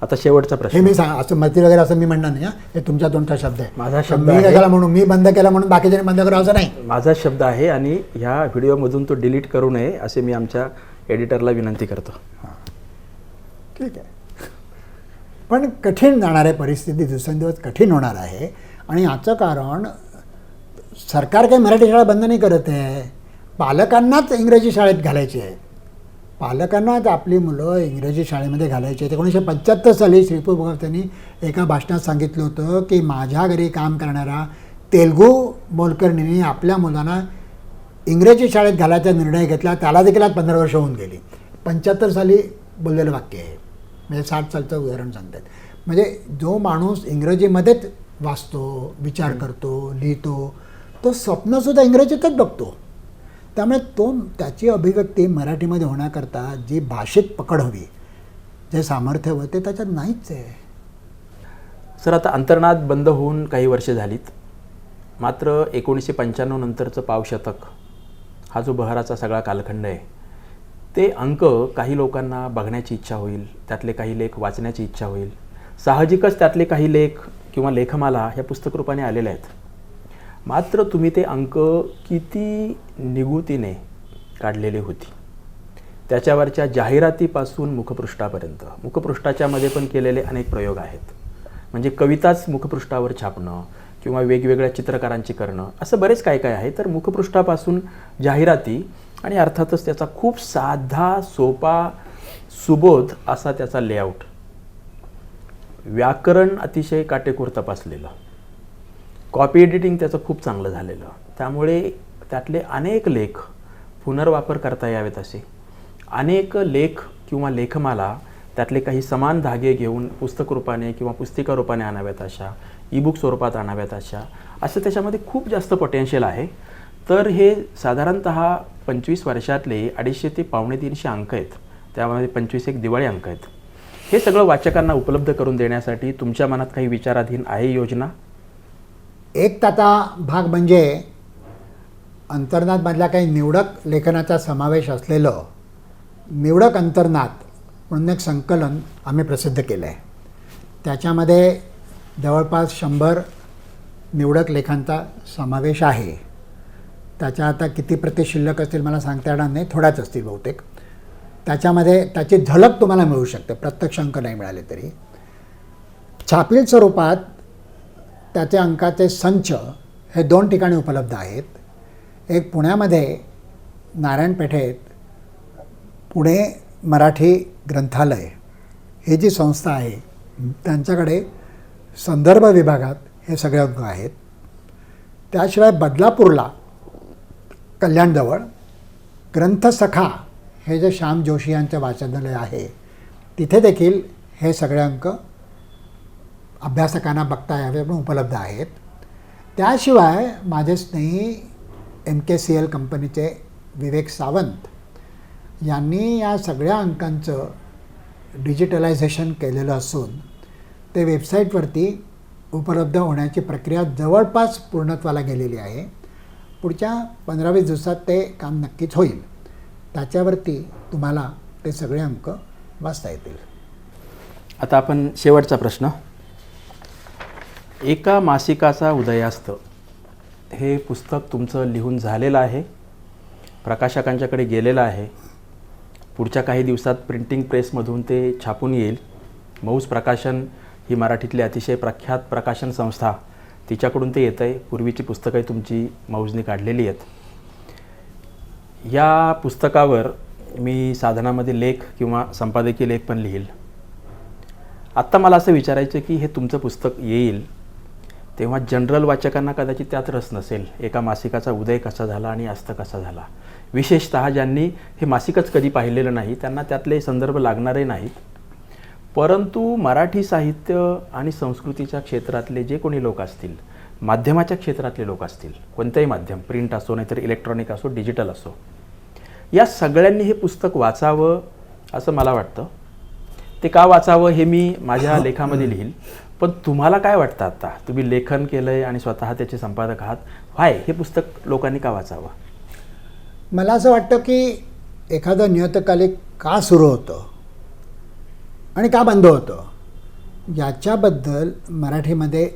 A: आता शेवटचा प्रश्न.
B: हे मी असं मरतील वगैरे असं मी म्हणणार नाही. हे तुमच्या तोंडचा शब्द आहे.
A: माझा शब्द
B: मी कशाला म्हणून मी बंद केला म्हणून बाकीच्यांनी बंद करा असं नाही.
A: माझा शब्द आहे आणि ह्या व्हिडिओमधून तो डिलीट करू नये असे मी आमच्या एडिटरला विनंती करतो.
B: हां, ठीक आहे. पण कठीण जाणार आहे परिस्थिती, दिवसेंदिवस कठीण होणार आहे. आणि याचं कारण सरकार काही मराठी शाळा बंद नाही करत आहे, पालकांनाच इंग्रजी शाळेत घालायची आहे. पालकांनाच आपली मुलं इंग्रजी शाळेमध्ये घालायची आहेत. 1975 साली श्रीपू भगवतांनी एका भाषणात सांगितलं होतं की माझ्या घरी काम करणारा तेलुगू मोलकर्णींनी आपल्या मुलांना इंग्रजी शाळेत घालायचा निर्णय घेतला. त्याला देखील आज 15 वर्ष होऊन गेली. 75 साली बोललेलं वाक्य आहे. म्हणजे 60 सालचं उदाहरण सांगतात. म्हणजे जो माणूस इंग्रजीमध्येच वाचतो, विचार करतो, लिहितो, तो स्वप्नसुद्धा इंग्रजीतच बघतो. त्यामुळे त्याची अभिव्यक्ती मराठीमध्ये होण्याकरता जी भाषिक पकड हवी, जे सामर्थ्य हवं ते त्याच्यात नाहीच आहे.
A: सर, आता अंतर्नाद बंद होऊन काही वर्षे झालीत, मात्र 1995 नंतरचं पावशतक हा जो बहराचा सगळा कालखंड आहे, ते अंक काही लोकांना बघण्याची इच्छा होईल, त्यातले काही लेख वाचण्याची इच्छा होईल. साहजिकच त्यातले काही लेख किंवा लेखमाला ह्या पुस्तकरूपाने आलेल्या आहेत. मात्र तुम्ही ते अंक किती निगुतीने काढलेली होती. त्याच्यावरच्या जाहिरातीपासून मुखपृष्ठापर्यंत, मुखपृष्ठाच्यामध्ये पण केलेले अनेक प्रयोग आहेत. म्हणजे कविताच मुखपृष्ठावर छापणं किंवा वेगवेगळ्या चित्रकारांची करणं, असं बरेच काय काय आहे. तर मुखपृष्ठापासून जाहिराती आणि अर्थातच त्याचा खूप साधा, सोपा, सुबोध असा त्याचा लेआउट, व्याकरण अतिशय काटेकोर तपासलेलं, कॉपी एडिटिंग त्याचं खूप चांगलं झालेलं. त्यामुळे त्यातले अनेक लेख पुनर्वापर करता यावेत असे, अनेक लेख किंवा लेखमाला त्यातले काही समान धागे घेऊन पुस्तक रूपाने किंवा पुस्तिका रूपाने आणाव्यात अशा, ईबुक स्वरूपात आणाव्यात अशा, असं त्याच्यामध्ये खूप जास्त पोटेन्शियल आहे. तर हे साधारणतः 25 वर्षातले 250 ते 250 अंक आहेत. त्यामध्ये 25 एक दिवाळी अंक आहेत. हे सगळं वाचकांना उपलब्ध करून देण्यासाठी तुमच्या मनात काही विचाराधीन आहे योजना?
B: एक त्याचा भाग म्हणजे अंतर्नादमधल्या काही निवडक लेखनाचा समावेश असलेलं निवडक अंतर्नाद म्हणून एक संकलन आम्ही प्रसिद्ध केलं आहे. त्याच्यामध्ये जवळपास 100 निवडक लेखांचा समावेश आहे. त्याच्या आता किती प्रति शिल्लक असतील मला सांगता येणार नाही, थोड्याच असतील बहुतेक. त्याच्यामध्ये त्याची झलक तुम्हाला मिळू शकते, प्रत्यक्ष अंक नाही मिळाले तरी. छापील स्वरूपात त्याचे अंकाचे संच हे 2 ठिकाणी उपलब्ध आहेत. एक पुण्यामध्ये नारायण पेठेत पुणे मराठी ग्रंथालय ही जी संस्था आहे, त्यांच्याकडे संदर्भ विभागात हे सगळे अंक आहेत. त्याशिवाय बदलापूरला कल्याणजवळ ग्रंथसखा हे जे श्याम जोशी यांचं वाचनालय आहे, तिथे देखील हे सगळे अंक अभ्यासकांना बघता यावे म्हणून उपलब्ध आहेत. त्याशिवाय माझे स्नेही MKCL कंपनीचे विवेक सावंत यांनी या सगळ्या अंकांचं डिजिटलायझेशन केलेलं असून ते वेबसाईटवरती उपलब्ध होण्याची प्रक्रिया जवळपास पूर्णत्वाला गेलेली आहे. पुढच्या 15-20 दिवसात ते काम नक्कीच होईल. त्याच्यावरती तुम्हाला ते सगळे अंक वाचता येतील.
A: आता आपण शेवटचा प्रश्न. एका मासिकाचा उदयास्त हे पुस्तक तुमचं लिहून झालेलं आहे, प्रकाशकांच्याकडे गेलेलं आहे. पुढच्या काही दिवसात प्रिंटिंग प्रेसमधून ते छापून येईल. मौज प्रकाशन ही मराठीतली अतिशय प्रख्यात प्रकाशन संस्था, तिच्याकडून ते येतं आहे. पूर्वीची पुस्तकंही तुमची मौजने काढलेली आहेत. या पुस्तकावर मी साधनामध्ये लेख किंवा संपादकीय लेख पण लिहील. आत्ता मला असं विचारायचं की हे तुमचं पुस्तक येईल तेव्हा जनरल वाचकांना कदाचित त्यात रस नसेल, एका मासिकाचा उदय कसा झाला आणि अस्त कसा झाला. विशेषतः ज्यांनी हे मासिकच कधी पाहिलेलं नाही त्यांना त्यातले संदर्भ लागणारे नाहीत. परंतु मराठी साहित्य आणि संस्कृतीच्या क्षेत्रातले जे कोणी लोक असतील, माध्यमाच्या क्षेत्रातले लोक असतील, कोणतंही माध्यम, प्रिंट असो नाहीतर इलेक्ट्रॉनिक असो, डिजिटल असो, या सगळ्यांनी हे पुस्तक वाचावं असं मला वाटतं. ते का वाचावं हे मी माझ्या लेखामध्ये लिहील. पण तुम्हाला काय वाटतं? आता तुम्ही लेखन केलं आहे आणि स्वतः त्याचे संपादक आहात, हे पुस्तक लोकांनी का वाचावं?
B: मला असं वाटतं की एखादं नियतकालिक का सुरू होतं आणि का बंद होतं याच्याबद्दल मराठीमध्ये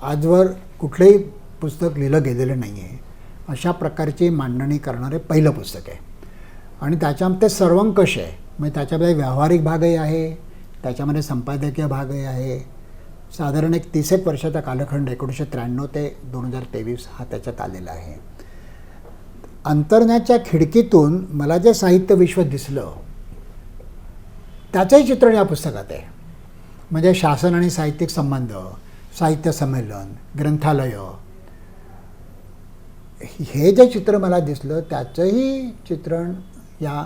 B: आजवर कुठलंही पुस्तक लिहिलं गेलेलं नाही आहे. अशा प्रकारची मांडणी करणारे पहिलं पुस्तक आहे. आणि त्याच्यामध्ये सर्वंकष आहे. म्हणजे त्याच्यामध्ये व्यावहारिक भागही आहे, त्याच्यामध्ये संपादकीय भागही आहे. साधारण एक 30 वर्षाचा कालखंड 1993 ते 2023 हा त्याच्यात आलेला आहे. अंतर्नादच्या खिडकीतून मला जे साहित्य विश्व दिसलं त्याचंही चित्रण या पुस्तकात आहे. म्हणजे शासन आणि साहित्यिक संबंध, साहित्य संमेलन, ग्रंथालय, हे जे चित्र मला दिसलं त्याचंही चित्रण या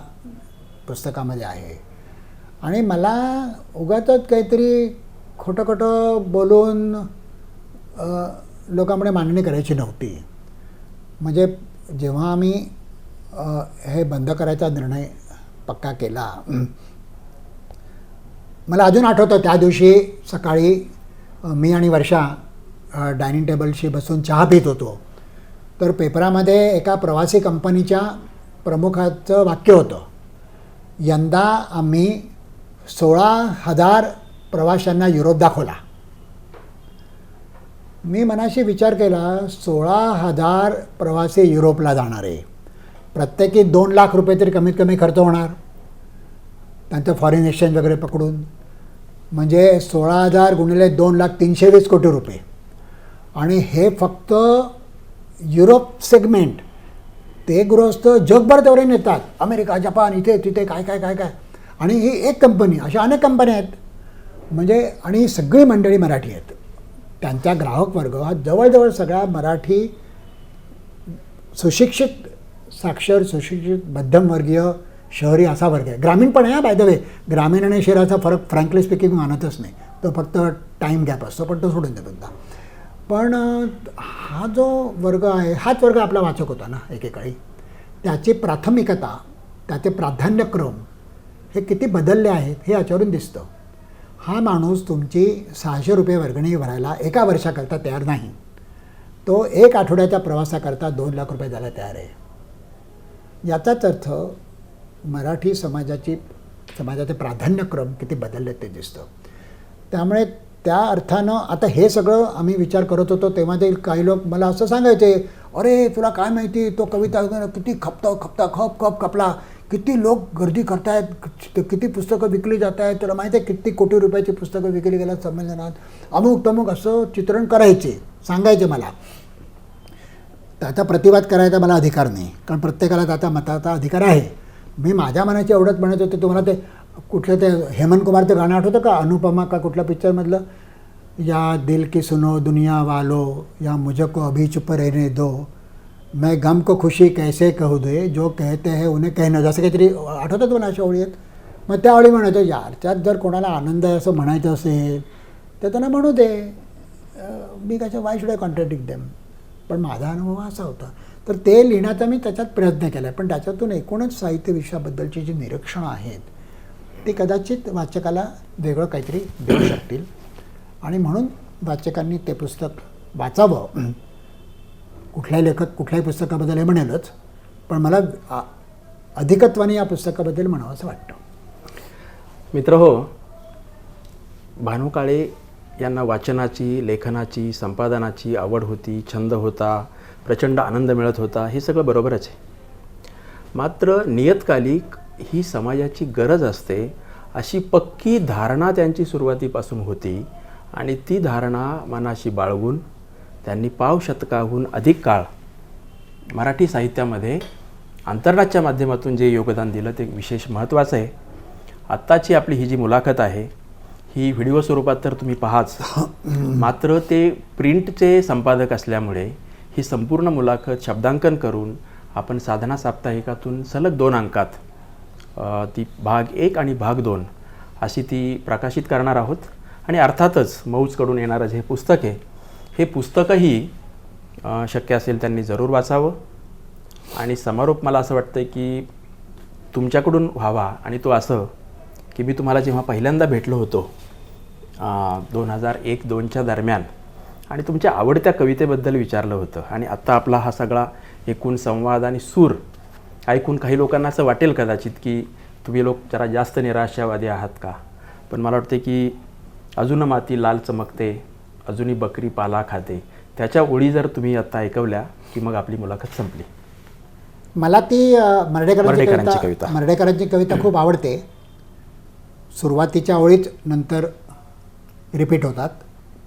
B: पुस्तकामध्ये आहे. आणि मला उगाचच काहीतरी खोटं खोटं बोलून लोकांपुढे मांडणी करायची नव्हती. म्हणजे जेव्हा आम्ही हे बंद करायचा निर्णय पक्का केला. मला अजून आठवतं त्या दिवशी सकाळी मी आणि वर्षा डायनिंग टेबलशी बसून चहा पित होतो. तर पेपरामध्ये एका प्रवासी कंपनीच्या प्रमुखाचं वाक्य होतं, यंदा आम्ही 16,000 प्रवाशांना युरोप दाखवला. मी मनाशी विचार केला, 16,000 प्रवासी युरोपला जाणारे, प्रत्येकी 2 लाख रुपये तरी कमीत कमी खर्च होणार त्यांचं फॉरेन एक्सचेंज वगैरे पकडून. म्हणजे 16,000 गुणिले 2 लाख 320 कोटी रुपये. आणि हे फक्त युरोप सेगमेंट. ते गृहस्थ जगभर तेवढे नेतात, अमेरिका, जपान, इथे तिथे काय काय काय काय. आणि ही एक कंपनी, अशा अनेक कंपन्या आहेत. म्हणजे आणि ही सगळी मंडळी मराठी आहेत. त्यांचा ग्राहक वर्ग हा जवळजवळ सगळा मराठी सुशिक्षित, साक्षर, सुशिक्षित, मध्यमवर्गीय, शहरी असा वर्ग आहे. ग्रामीण पण आहे बाय द वे. ग्रामीण आणि शहराचा फरक फ्रँकली स्पीकिंग मानतच नाही. तो फक्त टाईम गॅप असतो, पण तो सोडून देतो. पण हा जो वर्ग आहे, हाच वर्ग आपला वाचक होता ना एकेकाळी. त्याची प्राथमिकता, त्याचे प्राधान्यक्रम हे किती बदलले आहेत हे याच्यावरून दिसतं. हा माणूस तुमची 600 रुपये वर्गणी भरायला एका वर्षाकरता तयार नाही. तो 1 आठवड्याच्या प्रवासाकरता 2 लाख रुपये द्यायला तयार आहे. याचाच अर्थ मराठी समाजाचे प्राधान्यक्रम किती बदलले ते दिसतं. त्यामुळे त्या अर्थानं आता हे सगळं आम्ही विचार करत होतो तेव्हा ते काही लोक मला असं सांगायचे, अरे तुला काय माहिती, तो कविता किती खप खपला, किती लोक गर्दी करतायत, किती पुस्तकं विकली जात आहेत, तुला माहिती आहे किती कोटी रुपयाची पुस्तकं विकली गेल्यात संमेलनात, अमुक तमुक असं चित्रण करायचे, सांगायचे मला. त्याचा प्रतिवाद करायचा मला अधिकार नाही, कारण प्रत्येकाला त्याचा मताचा अधिकार आहे. मी माझ्या मनाची एवढंच म्हणत होते. तुम्हाला ते कुठलं ते हेमंत कुमारचं गाणं आठवतं का, अनुपमा का कुठल्या पिक्चरमधलं, या दिल की सुनो दुनिया वालो, या मुझे को अभी चुप रहने दो, मैं गम को खुशी कैसे कहू दे, जो कहते हैं उन्हें कहणं, जसं काहीतरी आठवतं तुम्हाला अशा ओळी आहेत. मग त्या ओळी म्हणतो, यार त्यात जर कोणाला आनंद आहे असं म्हणायचं असेल तर त्यांना म्हणू दे, मी कसं वाय शुड आय कॉन्ट्रॅडिक्ट देम. पण माझा अनुभव असा होता. तर ते लिहिण्याचा मी त्याच्यात प्रयत्न केला आहे. पण त्याच्यातून एकूणच साहित्य विश्वाबद्दलची जी निरीक्षणं आहेत ती कदाचित वाचकाला वेगळं काहीतरी देऊ शकतील. आणि म्हणून वाचकांनी ते पुस्तक वाचावं. कुठलाही लेखक कुठल्याही पुस्तकाबद्दल हे म्हणेलच, पण मला अधिकत्वाने या पुस्तकाबद्दल म्हणावं असं वाटतं.
A: मित्रहो, भानू काळे यांना वाचनाची, लेखनाची, संपादनाची आवड होती, छंद होता, प्रचंड आनंद मिळत होता, हे सगळं बरोबरच आहे. मात्र नियतकालिक ही समाजाची गरज असते अशी पक्की धारणा त्यांची सुरुवातीपासून होती. आणि ती धारणा मनाशी बाळगून त्यांनी पाव शतकाहून अधिक काळ मराठी साहित्यामध्ये अंतर्नादच्या माध्यमातून जे योगदान दिलं ते विशेष महत्त्वाचं आहे. आत्ताची आपली ही जी मुलाखत आहे ही व्हिडिओ स्वरूपात तर तुम्ही पाहाच, मात्र ते प्रिंटचे संपादक असल्यामुळे ही संपूर्ण मुलाखत शब्दांकन करून आपण साधना साप्ताहिकातून सलग 2 अंकात ती भाग 1 आणि भाग 2 अशी ती प्रकाशित करणार आहोत. आणि अर्थातच मौजकडून येणारं जे पुस्तक आहे हे पुस्तकही शक्य असेल त्यांनी जरूर वाचावं. आणि समारोप मला असं वाटतं की तुमच्याकडून व्हावा. आणि तो असं की मी तुम्हाला जेव्हा पहिल्यांदा भेटलो होतो 2001-2च्या दरम्यान आणि तुमच्या आवडत्या कवितेबद्दल विचारलं होतं. आणि आत्ता आपला हा सगळा एकूण संवाद आणि सूर ऐकून काही लोकांना असं वाटेल कदाचित की तुम्ही लोक जरा जास्त निराशावादी आहात का. पण मला वाटते की अजून माती लाल चमकते, अजूनही बकरी पाला खाते, त्याच्या ओळी जर तुम्ही आत्ता ऐकवल्या की मग आपली मुलाखत संपली.
B: मला ती मर्ढेकरांची कविता खूप आवडते. सुरुवातीच्या ओळीच नंतर रिपीट होतात,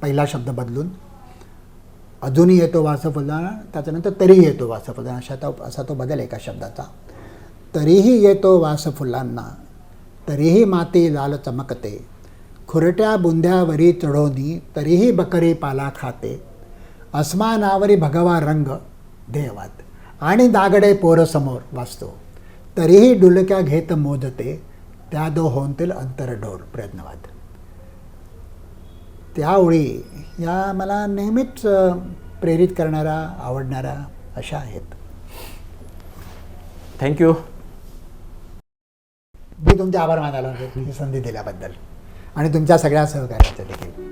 B: पहिला शब्द बदलून. अजूनही येतो वास फुलांना, त्याच्यानंतर तरीही येतो वास फुलांना, असा तो बदल एका शब्दाचा. तरीही येतो वास फुलांना, तरीही माती लाल चमकते, खुरट्या बुंध्यावरी चढोनी, तरीही बकरी पाला खाते, अस्मानावरी भगवा रंग देवात, आणि दागडे पोरसमोर वाचतो, तरीही डुलक्या घेत मोजते, त्या दो होंतील अंतरढोर प्रयत्नवाद. त्या ओळी या मला नेहमीच प्रेरित करणाऱ्या, आवडणाऱ्या अशा आहेत.
A: थँक्यू.
B: मी तुमचे आभार मानायला ही संधी दिल्याबद्दल आणि तुमच्या सगळ्या सहकार्याचे देखील.